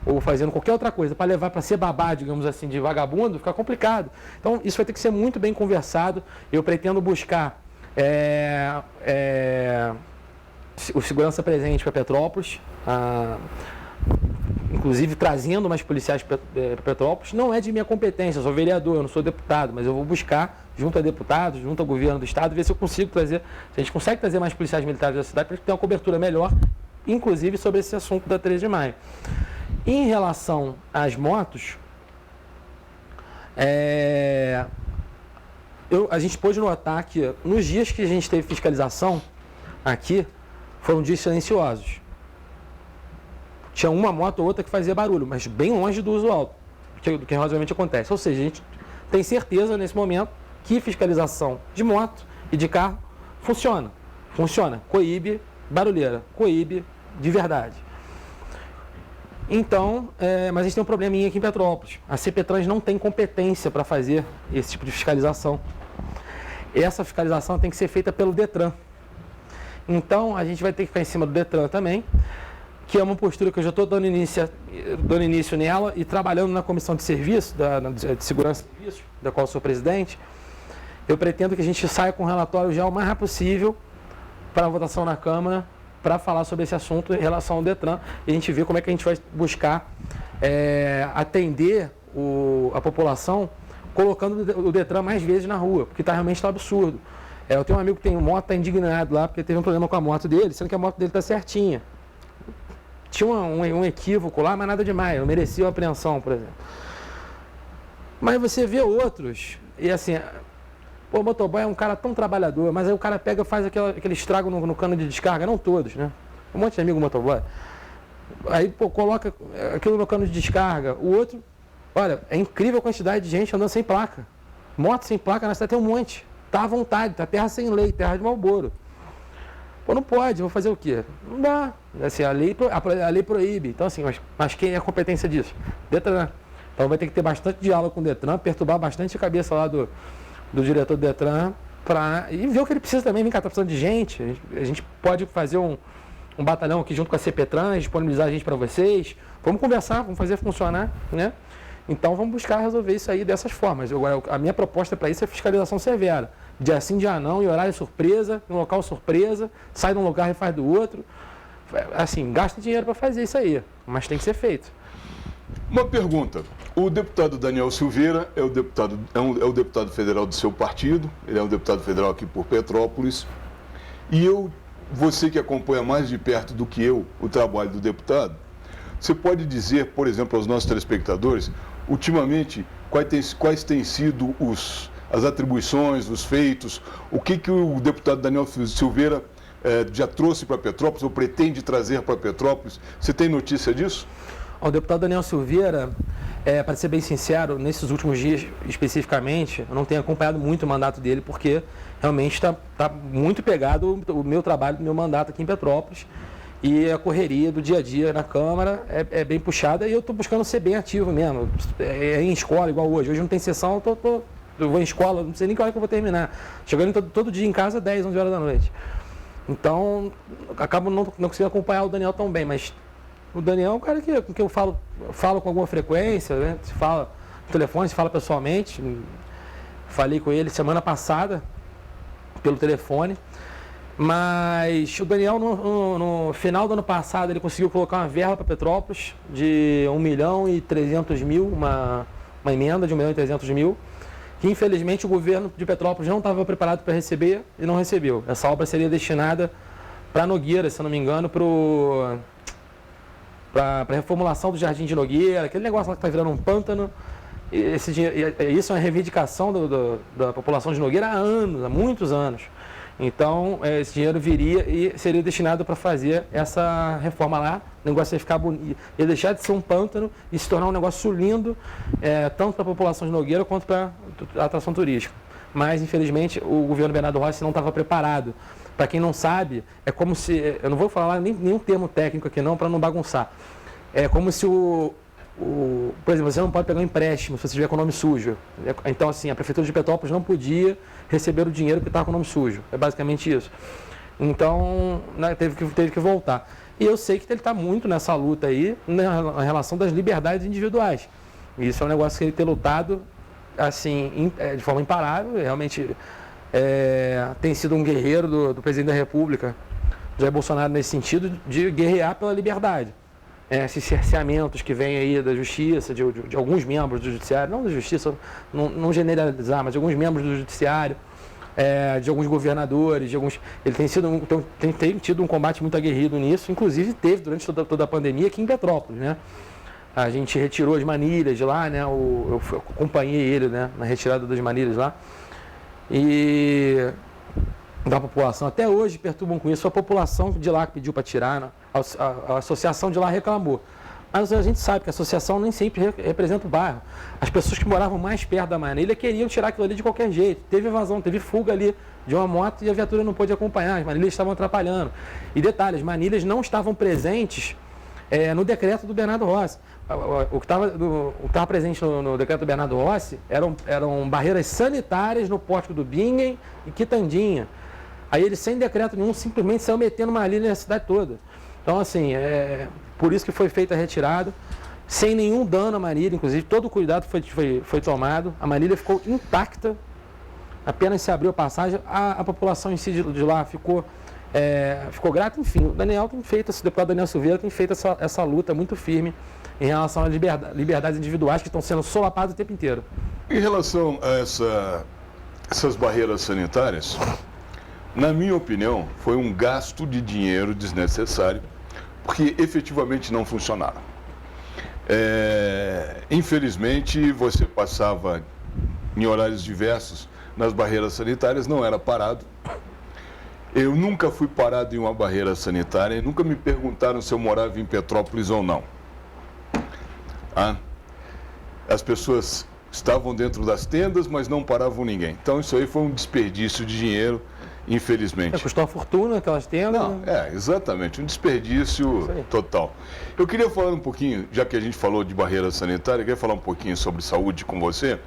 ou fazendo qualquer outra coisa, para levar para ser babá, digamos assim, de vagabundo, fica complicado. Então, isso vai ter que ser muito bem conversado. Eu pretendo buscar o segurança presente para Petrópolis, inclusive trazendo mais policiais para Petrópolis. Não é de minha competência, eu sou vereador, eu não sou deputado, mas eu vou buscar, junto a deputados, junto ao governo do estado, ver se eu consigo trazer, se a gente consegue trazer mais policiais militares da cidade para ter uma cobertura melhor, inclusive sobre esse assunto da 13 de maio. Em relação às motos, a gente pôde notar que nos dias que a gente teve fiscalização aqui, foram dias silenciosos. Tinha uma moto ou outra que fazia barulho, mas bem longe do usual, do que razoavelmente acontece. Ou seja, a gente tem certeza nesse momento que fiscalização de moto e de carro funciona. Funciona, coíbe barulheira, coíbe de verdade. Então, mas a gente tem um probleminha aqui em Petrópolis. A CPTrans não tem competência para fazer esse tipo de fiscalização. Essa fiscalização tem que ser feita pelo Detran. Então, a gente vai ter que ficar em cima do Detran também, que é uma postura que eu já estou dando início nela e trabalhando na comissão de serviço, de segurança de serviços, da qual eu sou presidente. Eu pretendo que a gente saia com um relatório já o mais rápido possível para a votação na Câmara, para falar sobre esse assunto em relação ao Detran, e a gente vê como é que a gente vai buscar atender a população, colocando o Detran mais vezes na rua, porque realmente absurdo. Eu tenho um amigo que tem moto, está indignado lá, porque teve um problema com a moto dele, sendo que a moto dele está certinha. Tinha um equívoco lá, mas nada demais, não merecia uma apreensão, por exemplo. Mas você vê outros, e assim, o motoboy é um cara tão trabalhador, mas aí o cara pega e faz aquele estrago no cano de descarga, não todos, né? Um monte de amigo motoboy. Aí, coloca aquilo no cano de descarga. O outro, olha, é incrível a quantidade de gente andando sem placa. Moto sem placa na cidade tem um monte. Tá à vontade, tá terra sem lei, terra de Marlboro. Não pode, vou fazer o quê? Não dá. Assim, a lei proíbe. Então, assim, mas quem é a competência disso? Detran. Então vai ter que ter bastante diálogo com o Detran, perturbar bastante a cabeça lá do diretor do Detran, e ver o que ele precisa também. Vem cá, tá precisando de gente. A gente pode fazer um batalhão aqui junto com a CPTrans, disponibilizar a gente para vocês. Vamos conversar, vamos fazer funcionar, né? Então vamos buscar resolver isso aí dessas formas. Agora, a minha proposta para isso é fiscalização severa. Dia sim, dia não, em horário surpresa, em local surpresa, sai de um lugar e faz do outro. Assim, gasta dinheiro para fazer isso aí, mas tem que ser feito. Uma pergunta. O deputado Daniel Silveira é o deputado federal do seu partido, ele é um deputado federal aqui por Petrópolis. E você que acompanha mais de perto do que eu o trabalho do deputado, você pode dizer, por exemplo, aos nossos telespectadores, ultimamente, quais têm sido as atribuições, os feitos, o que o deputado Daniel Silveira já trouxe para Petrópolis ou pretende trazer para Petrópolis? Você tem notícia disso? O deputado Daniel Silveira, para ser bem sincero, nesses últimos dias especificamente, eu não tenho acompanhado muito o mandato dele, porque realmente está muito pegado o meu trabalho, o meu mandato aqui em Petrópolis, e a correria do dia a dia na Câmara é bem puxada, e eu estou buscando ser bem ativo mesmo, em escola igual hoje. Hoje não tem sessão, eu vou em escola, não sei nem que hora que eu vou terminar. Chegando todo dia em casa, 10, 11 horas da noite. Então, acabo não conseguindo acompanhar o Daniel tão bem, mas O Daniel é um cara com quem eu falo com alguma frequência, né? Se fala no telefone, se fala pessoalmente. Falei com ele semana passada, pelo telefone. Mas o Daniel, no final do ano passado, ele conseguiu colocar uma verba para Petrópolis de 1.300.000, uma emenda de 1.300.000, que infelizmente o governo de Petrópolis não estava preparado para receber e não recebeu. Essa obra seria destinada para Nogueira, se eu não me engano, para a reformulação do Jardim de Nogueira, aquele negócio lá que está virando um pântano. Isso é uma reivindicação da população de Nogueira há anos, há muitos anos. Então, esse dinheiro viria e seria destinado para fazer essa reforma lá. O negócio ia ficar bonito, ia deixar de ser um pântano e se tornar um negócio lindo, tanto para a população de Nogueira quanto para a atração turística. Mas, infelizmente, o governo Bernardo Rossi não estava preparado. Para quem não sabe, é como se... Eu não vou falar nenhum termo técnico aqui não, para não bagunçar. É como se por exemplo, você não pode pegar um empréstimo se você estiver com o nome sujo. Então, assim, a Prefeitura de Petrópolis não podia receber o dinheiro que estava com o nome sujo. É basicamente isso. Então, né, teve que voltar. E eu sei que ele está muito nessa luta aí, na relação das liberdades individuais. E isso é um negócio que ele tem lutado, assim, de forma imparável. Realmente tem sido um guerreiro do presidente da República, Jair Bolsonaro, nesse sentido de guerrear pela liberdade. Esses cerceamentos que vêm aí da justiça, de alguns membros do judiciário, não da justiça, não generalizar, mas de alguns membros do judiciário, de alguns governadores, ele tem tido um combate muito aguerrido nisso, inclusive teve durante toda a pandemia aqui em Petrópolis, né? A gente retirou as manilhas de lá, né? Eu acompanhei ele, né, na retirada das manilhas lá, e da população, até hoje perturbam com isso, a população de lá que pediu para tirar, né? A associação de lá reclamou. Mas a gente sabe que a associação nem sempre representa o bairro. As pessoas que moravam mais perto da manilha queriam tirar aquilo ali de qualquer jeito. Teve evasão, teve fuga ali de uma moto e a viatura não pôde acompanhar. As manilhas estavam atrapalhando. E detalhe, as manilhas não estavam presentes no decreto do Bernardo Rossi. O que estava presente no decreto do Bernardo Rossi eram barreiras sanitárias no pórtico do Bingen e Quitandinha. Aí ele, sem decreto nenhum, simplesmente saiu metendo manilha na cidade toda. Então, assim, por isso que foi feita a retirada, sem nenhum dano à manilha, inclusive todo o cuidado foi tomado, a manilha ficou intacta, apenas se abriu a passagem, a população em si de lá ficou grata. Enfim, o Daniel tem feito, o deputado Daniel Silveira tem feito essa luta muito firme em relação às liberdades individuais que estão sendo solapadas o tempo inteiro. Em relação a essas barreiras sanitárias, na minha opinião, foi um gasto de dinheiro desnecessário, porque efetivamente não funcionaram. Infelizmente, você passava em horários diversos nas barreiras sanitárias, não era parado. Eu nunca fui parado em uma barreira sanitária, nunca me perguntaram se eu morava em Petrópolis ou não. As pessoas estavam dentro das tendas, mas não paravam ninguém. Então, isso aí foi um desperdício de dinheiro, infelizmente. Custou uma fortuna aquelas tendas. Não, exatamente, um desperdício total. Eu queria falar um pouquinho, já que a gente falou de barreira sanitária, eu queria falar um pouquinho sobre saúde com você,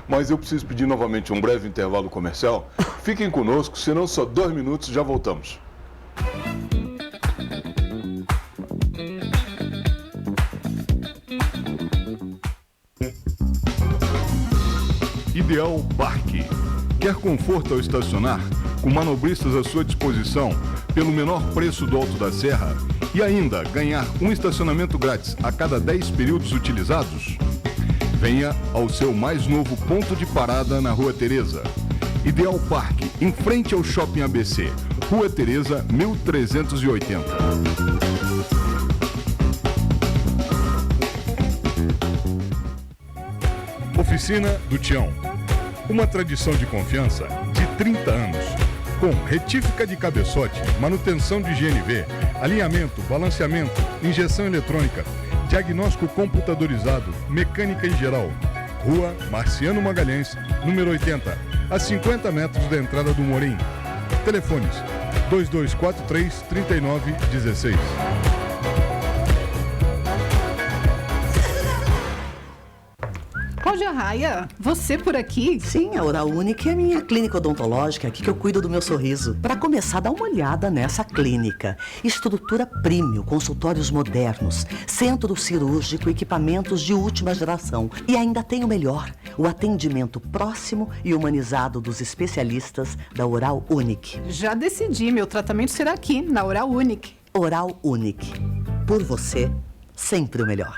mas eu preciso pedir novamente um breve intervalo comercial. Fiquem conosco, senão só 2 minutos, já voltamos. Ideal Parque. Quer conforto ao estacionar? Com manobristas à sua disposição, pelo menor preço do Alto da Serra, e ainda ganhar um estacionamento grátis a cada 10 períodos utilizados? Venha ao seu mais novo ponto de parada na Rua Teresa. Ideal Parque, em frente ao Shopping ABC, Rua Teresa, 1380. Oficina do Tião. Uma tradição de confiança de 30 anos. Com retífica de cabeçote, manutenção de GNV, alinhamento, balanceamento, injeção eletrônica, diagnóstico computadorizado, mecânica em geral. Rua Marciano Magalhães, número 80, a 50 metros da entrada do Morim. Telefones 2243-3916. Cláudia Raia, você por aqui? Sim, a Oral Unique é a minha clínica odontológica, aqui que eu cuido do meu sorriso. Para começar, dá uma olhada nessa clínica. Estrutura premium, consultórios modernos, centro cirúrgico, equipamentos de última geração. E ainda tem o melhor, o atendimento próximo e humanizado dos especialistas da Oral Unique. Já decidi, meu tratamento será aqui, na Oral Unique. Oral Unique. Por você, sempre o melhor.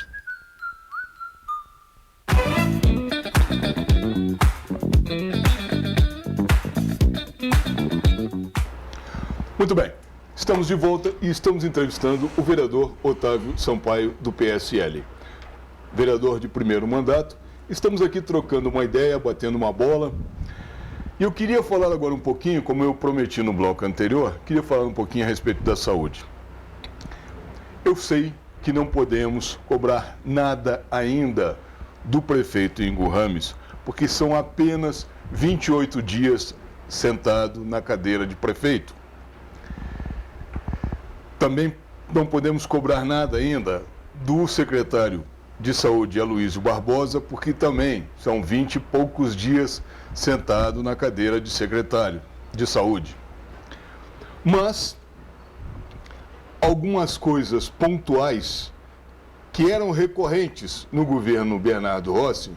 Muito bem, estamos de volta e estamos entrevistando o vereador Otávio Sampaio, do PSL. Vereador de primeiro mandato, estamos aqui trocando uma ideia, batendo uma bola. E eu queria falar agora um pouquinho, como eu prometi no bloco anterior, queria falar um pouquinho a respeito da saúde. Eu sei que não podemos cobrar nada ainda do prefeito Ingo Rames, porque são apenas 28 dias sentado na cadeira de prefeito. Também não podemos cobrar nada ainda do secretário de Saúde, Aloysio Barbosa, porque também são 20 e poucos dias sentado na cadeira de secretário de Saúde. Mas algumas coisas pontuais que eram recorrentes no governo Bernardo Rossi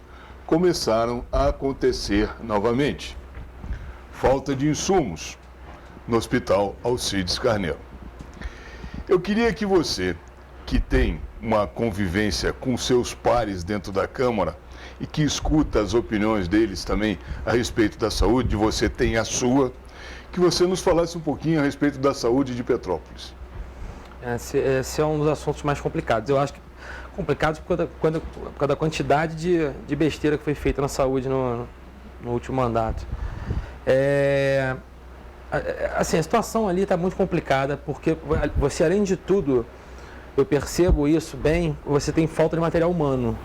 começaram a acontecer novamente. Falta de insumos no Hospital Alcides Carneiro. Eu queria que você, que tem uma convivência com seus pares dentro da Câmara e que escuta as opiniões deles também a respeito da saúde, você tem a sua, que você nos falasse um pouquinho a respeito da saúde de Petrópolis. Esse é um dos assuntos mais complicados. Eu acho que complicados por causa da quantidade de besteira que foi feita na saúde no último mandato. Assim, a situação ali está muito complicada, porque você, além de tudo, eu percebo isso bem, você tem falta de material humano.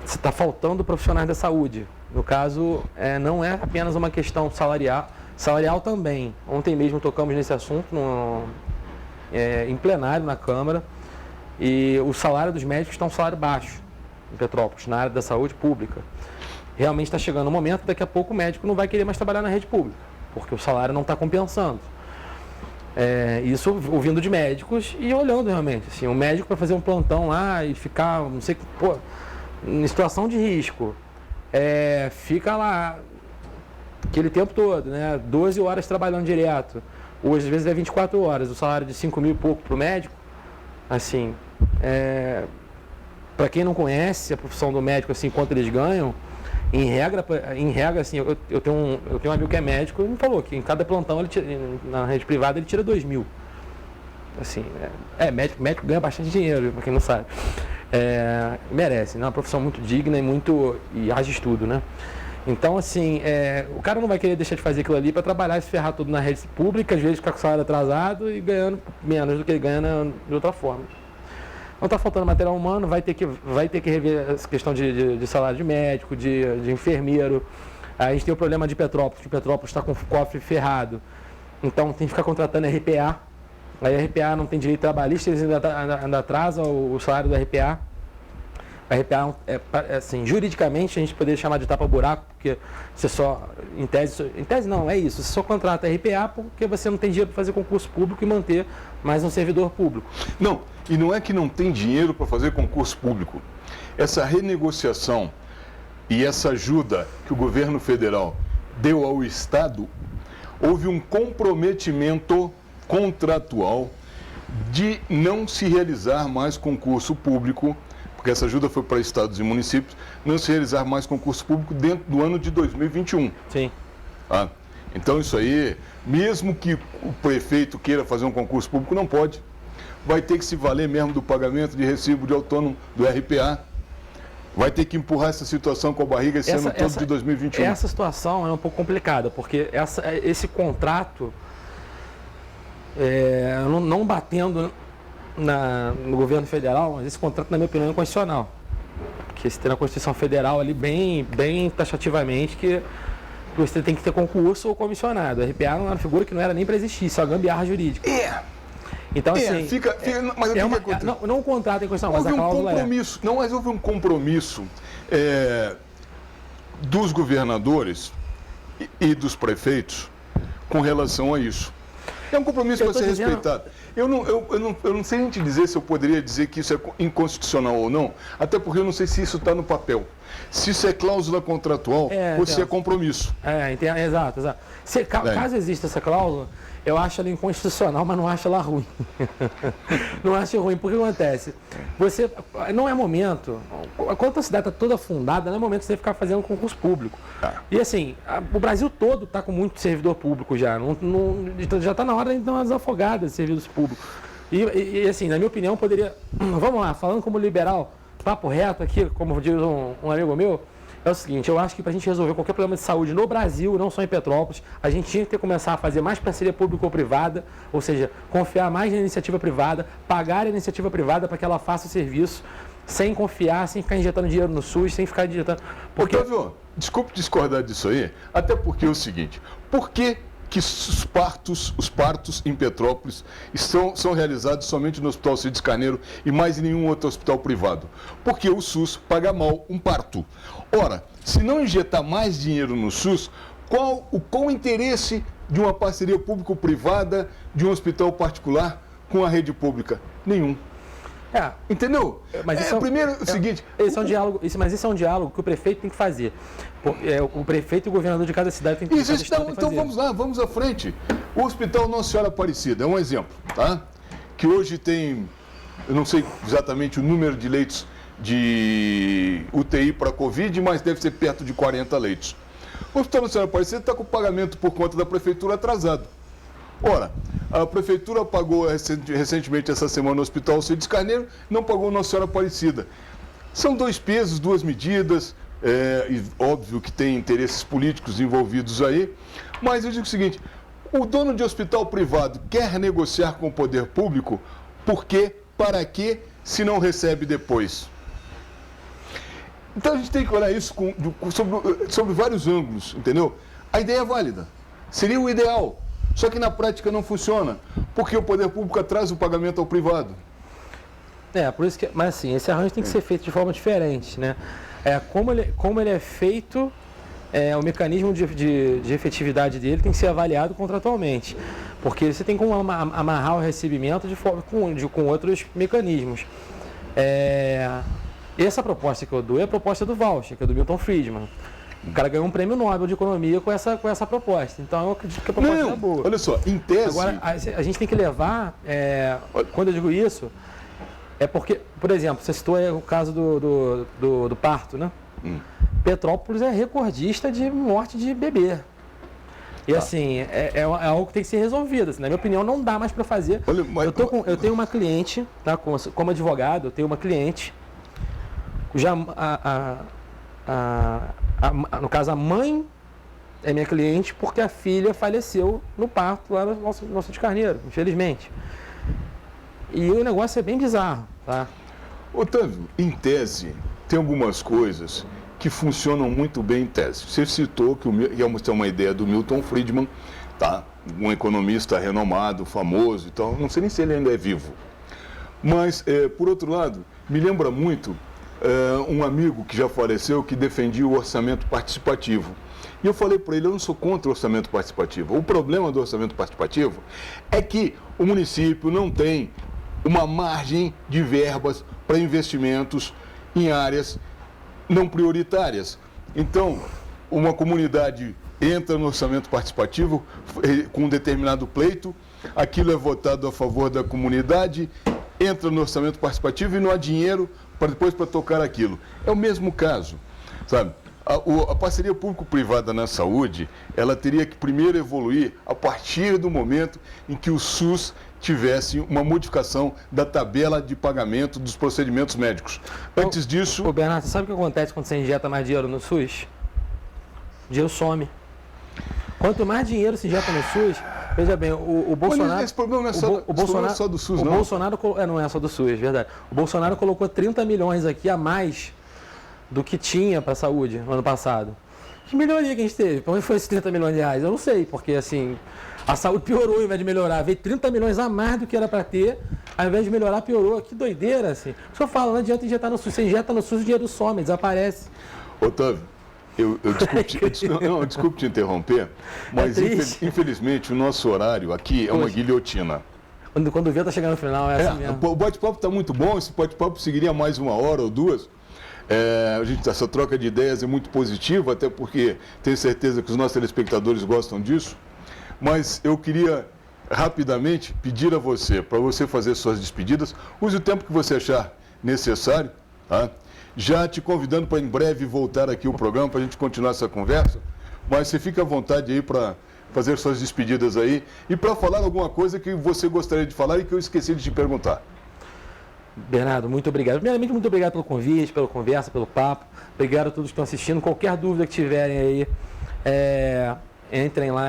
Você está faltando profissionais da saúde. No caso, não é apenas uma questão salarial também. Ontem mesmo tocamos nesse assunto em plenário na Câmara, e o salário dos médicos está um salário baixo em Petrópolis, na área da saúde pública. Realmente está chegando um momento, daqui a pouco o médico não vai querer mais trabalhar na rede pública, porque o salário não está compensando. Isso ouvindo de médicos e olhando realmente. Assim, o médico para fazer um plantão lá e ficar, não sei, em situação de risco, fica lá aquele tempo todo, né? 12 horas trabalhando direto. Hoje, às vezes, é 24 horas. O salário de 5 mil e pouco para o médico, assim, para quem não conhece a profissão do médico, assim, quanto eles ganham, em regra, assim, eu tenho um amigo que é médico e me falou que em cada plantão, na rede privada, ele tira 2 mil. Assim, médico ganha bastante dinheiro, para quem não sabe. Merece, né? É uma profissão muito digna e haja estudo, né? Então, assim, o cara não vai querer deixar de fazer aquilo ali para trabalhar e se ferrar tudo na rede pública, às vezes ficar com o salário atrasado e ganhando menos do que ele ganha de outra forma. Não está faltando material humano, vai ter que rever essa questão de salário de médico, de enfermeiro. A gente tem o problema de Petrópolis, que Petrópolis está com o cofre ferrado. Então tem que ficar contratando RPA. Aí a RPA não tem direito trabalhista, eles ainda atrasam o salário do RPA. A RPA, assim, juridicamente a gente poderia chamar de tapa-buraco, porque você só, em tese não, é isso, você só contrata RPA porque você não tem dinheiro para fazer concurso público e manter mais um servidor público. Não, e não é que não tem dinheiro para fazer concurso público. Essa renegociação e essa ajuda que o governo federal deu ao Estado, houve um comprometimento contratual de não se realizar mais concurso público, porque essa ajuda foi para estados e municípios, não se realizar mais concurso público dentro do ano de 2021. Sim. Então isso aí, mesmo que o prefeito queira fazer um concurso público, não pode. Vai ter que se valer mesmo do pagamento de recibo de autônomo do RPA. Vai ter que empurrar essa situação com a barriga esse ano todo de 2021. Essa situação é um pouco complicada, porque esse contrato, não batendo no governo federal, mas esse contrato, na minha opinião, é inconstitucional. Porque você tem na Constituição Federal ali bem taxativamente que você tem que ter concurso ou comissionado. A RPA não era uma figura que não era nem para existir, só gambiarra jurídica. Então, assim, mas não o contrato em questão, mas a cláusula mas houve um compromisso dos governadores e dos prefeitos com relação a isso. É um compromisso para ser respeitado. Eu não sei nem te dizer se eu poderia dizer que isso é inconstitucional ou não, até porque eu não sei se isso está no papel. Se isso é cláusula contratual ou se é compromisso. Exato. Caso exista essa cláusula, eu acho ela inconstitucional, mas não acho ela ruim. Não acho ruim, porque acontece? Não é momento, quando a cidade está toda fundada, não é momento de você ficar fazendo concurso público. E assim, o Brasil todo está com muito servidor público já. Já está na hora de dar uma desafogada de serviços públicos. E assim, na minha opinião, poderia... Vamos lá, falando como liberal, papo reto aqui, como diz um amigo meu, é o seguinte, eu acho que para a gente resolver qualquer problema de saúde no Brasil, não só em Petrópolis, a gente tinha que ter começar a fazer mais parceria pública ou privada, ou seja, confiar mais na iniciativa privada, pagar a iniciativa privada para que ela faça o serviço, sem confiar, sem ficar injetando dinheiro no SUS, sem ficar injetando... Porque, desculpe discordar disso aí, até porque é o seguinte, por que os partos em Petrópolis são realizados somente no Hospital Cides Carneiro e mais em nenhum outro hospital privado? Porque o SUS paga mal um parto. Ora, se não injetar mais dinheiro no SUS, qual o interesse de uma parceria público-privada de um hospital particular com a rede pública? Nenhum. Entendeu? Mas o seguinte... Esse é um diálogo que o prefeito tem que fazer. O prefeito e o governador de cada cidade tem que fazer. Então vamos lá, vamos à frente. O Hospital Nossa Senhora Aparecida é um exemplo, tá? Que hoje tem, eu não sei exatamente o número de leitos de UTI para Covid, mas deve ser perto de 40 leitos. O Hospital Nossa Senhora Aparecida está com o pagamento por conta da prefeitura atrasado. Ora, a prefeitura pagou recentemente, essa semana, no Hospital Cides Carneiro, não pagou Nossa Senhora Aparecida. São dois pesos, duas medidas, e óbvio que tem interesses políticos envolvidos aí, mas eu digo o seguinte, o dono de hospital privado quer negociar com o poder público, por quê, para quê, se não recebe depois? Então a gente tem que olhar isso sobre vários ângulos, entendeu? A ideia é válida, seria o ideal. Só que na prática não funciona, porque o poder público atrasa o pagamento ao privado. Por isso que... Mas assim, esse arranjo tem que ser feito de forma diferente, né? Como ele é feito, o mecanismo de efetividade dele tem que ser avaliado contratualmente. Porque você tem como amarrar o recebimento com outros mecanismos. Essa proposta que eu dou é a proposta do voucher, que é do Milton Friedman. O cara ganhou um prêmio Nobel de Economia com essa proposta. Então, eu acredito que a proposta é boa. Olha só, em tese... Agora, a gente tem que levar... quando eu digo isso, é porque, por exemplo, você citou o caso do parto, né? Petrópolis é recordista de morte de bebê. E assim, é algo que tem que ser resolvido. Assim, na minha opinião, não dá mais para fazer. Eu tenho uma cliente, tá, como advogado, eu tenho uma cliente, no caso, a mãe é minha cliente porque a filha faleceu no parto lá no Nosso de Carneiro, infelizmente. E o negócio é bem bizarro, tá? Otávio, em tese, tem algumas coisas que funcionam muito bem em tese. Você citou que íamos ter uma ideia do Milton Friedman, tá? Um economista renomado, famoso e tal. Não sei nem se ele ainda é vivo. Mas, por outro lado, me lembra muito um amigo que já faleceu, que defendia o orçamento participativo. E eu falei para ele, eu não sou contra o orçamento participativo. O problema do orçamento participativo é que o município não tem uma margem de verbas para investimentos em áreas não prioritárias. Então, uma comunidade entra no orçamento participativo com um determinado pleito, aquilo é votado a favor da comunidade, entra no orçamento participativo e não há dinheiro para tocar aquilo. É o mesmo caso, sabe? A parceria público-privada na saúde, ela teria que primeiro evoluir a partir do momento em que o SUS tivesse uma modificação da tabela de pagamento dos procedimentos médicos. Antes disso... Bernardo, sabe o que acontece quando você injeta mais dinheiro no SUS? O dinheiro some. Quanto mais dinheiro se injeta no SUS, veja bem, o Bolsonaro... Esse problema não é só do SUS, não. Bolsonaro, não é só do SUS, verdade. O Bolsonaro colocou 30 milhões aqui a mais do que tinha para a saúde no ano passado. Que melhoria que a gente teve? Para onde foi esses 30 milhões de reais? Eu não sei, porque assim, a saúde piorou ao invés de melhorar. Veio 30 milhões a mais do que era para ter, ao invés de melhorar, piorou. Que doideira, assim. O senhor fala, não adianta injetar no SUS. Você injeta no SUS, o dinheiro some, desaparece. Otávio, Desculpe te interromper, mas infelizmente o nosso horário aqui é uma guilhotina. Quando o vento está chegando no final, é assim mesmo. O bate-papo está muito bom, esse bate-papo seguiria mais 1 hora ou 2. Essa troca de ideias é muito positiva, até porque tenho certeza que os nossos telespectadores gostam disso. Mas eu queria rapidamente pedir a você, para você fazer suas despedidas, use o tempo que você achar necessário, tá? Já te convidando para em breve voltar aqui o programa para a gente continuar essa conversa, mas você fica à vontade aí para fazer suas despedidas aí e para falar alguma coisa que você gostaria de falar e que eu esqueci de te perguntar. Bernardo, muito obrigado. Primeiramente, muito obrigado pelo convite, pela conversa, pelo papo. Obrigado a todos que estão assistindo. Qualquer dúvida que tiverem aí, entrem lá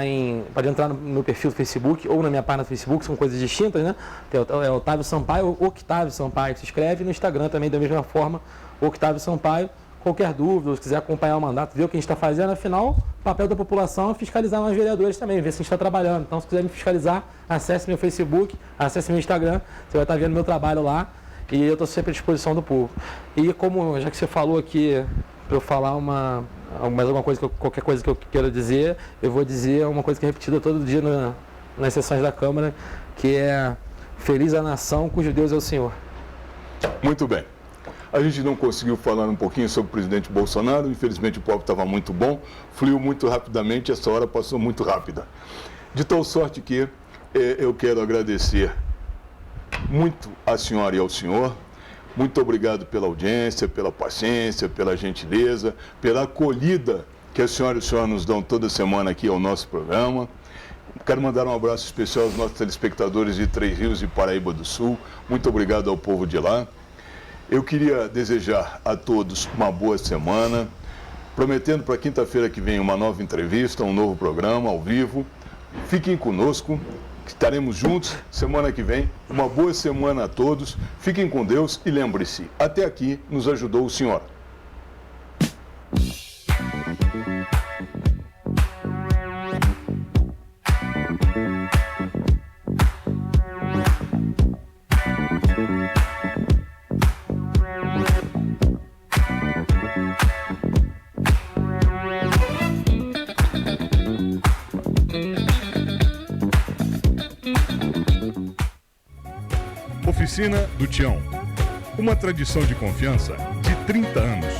pode entrar no meu perfil do Facebook ou na minha página do Facebook, são coisas distintas, né? É Otávio Sampaio, Octávio Sampaio, se escreve, no Instagram também da mesma forma, Octávio Sampaio. Qualquer dúvida, se quiser acompanhar o mandato, ver o que a gente está fazendo, afinal, o papel da população é fiscalizar nós vereadores também, ver se a gente está trabalhando. Então, se quiser me fiscalizar, acesse meu Facebook, acesse meu Instagram, você vai estar vendo meu trabalho lá e eu estou sempre à disposição do povo. E como, já que você falou aqui, para eu falar mais alguma coisa, qualquer coisa que eu queira dizer, eu vou dizer uma coisa que é repetida todo dia nas sessões da Câmara, que é: feliz a nação cujo Deus é o Senhor. Muito bem. A gente não conseguiu falar um pouquinho sobre o presidente Bolsonaro, infelizmente o papo estava muito bom, fluiu muito rapidamente, essa hora passou muito rápida. De tal sorte que eu quero agradecer muito à senhora e ao senhor. Muito obrigado pela audiência, pela paciência, pela gentileza, pela acolhida que a senhora e o senhor nos dão toda semana aqui ao nosso programa. Quero mandar um abraço especial aos nossos telespectadores de Três Rios e Paraíba do Sul. Muito obrigado ao povo de lá. Eu queria desejar a todos uma boa semana, prometendo para quinta-feira que vem uma nova entrevista, um novo programa ao vivo. Fiquem conosco, estaremos juntos semana que vem. Uma boa semana a todos, fiquem com Deus e lembre-se, até aqui nos ajudou o Senhor. Oficina do Tião. Uma tradição de confiança de 30 anos.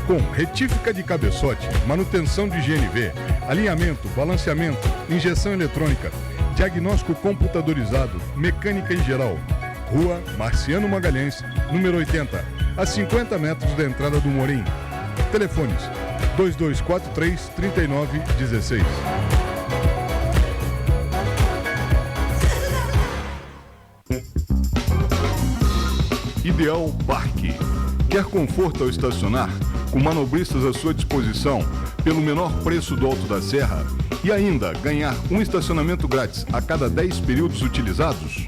Com retífica de cabeçote, manutenção de GNV, alinhamento, balanceamento, injeção eletrônica, diagnóstico computadorizado, mecânica em geral. Rua Marciano Magalhães, número 80, a 50 metros da entrada do Morim. Telefones 2243-3916. Ideal Parque. Quer conforto ao estacionar? Com manobristas à sua disposição, pelo menor preço do Alto da Serra? E ainda ganhar um estacionamento grátis a cada 10 períodos utilizados?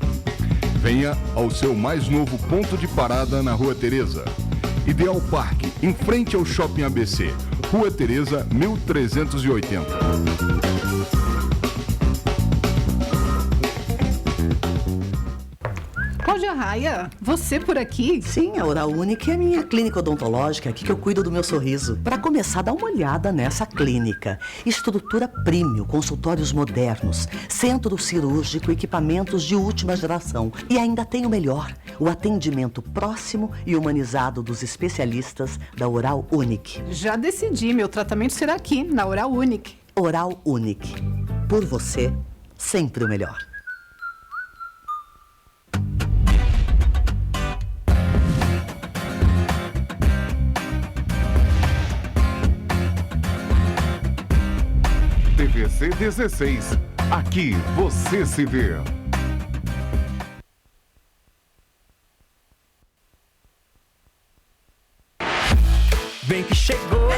Venha ao seu mais novo ponto de parada na Rua Teresa. Ideal Parque, em frente ao Shopping ABC. Rua Teresa, 1380. Cláudia Raia, você por aqui? Sim, a Oral Unique é a minha clínica odontológica, aqui que eu cuido do meu sorriso. Para começar, dá uma olhada nessa clínica. Estrutura premium, consultórios modernos, centro cirúrgico, equipamentos de última geração. E ainda tem o melhor, o atendimento próximo e humanizado dos especialistas da Oral Unique. Já decidi, meu tratamento será aqui, na Oral Unique. Oral Unique. Por você, sempre o melhor. TVC 16. Aqui você se vê. Vem que chegou,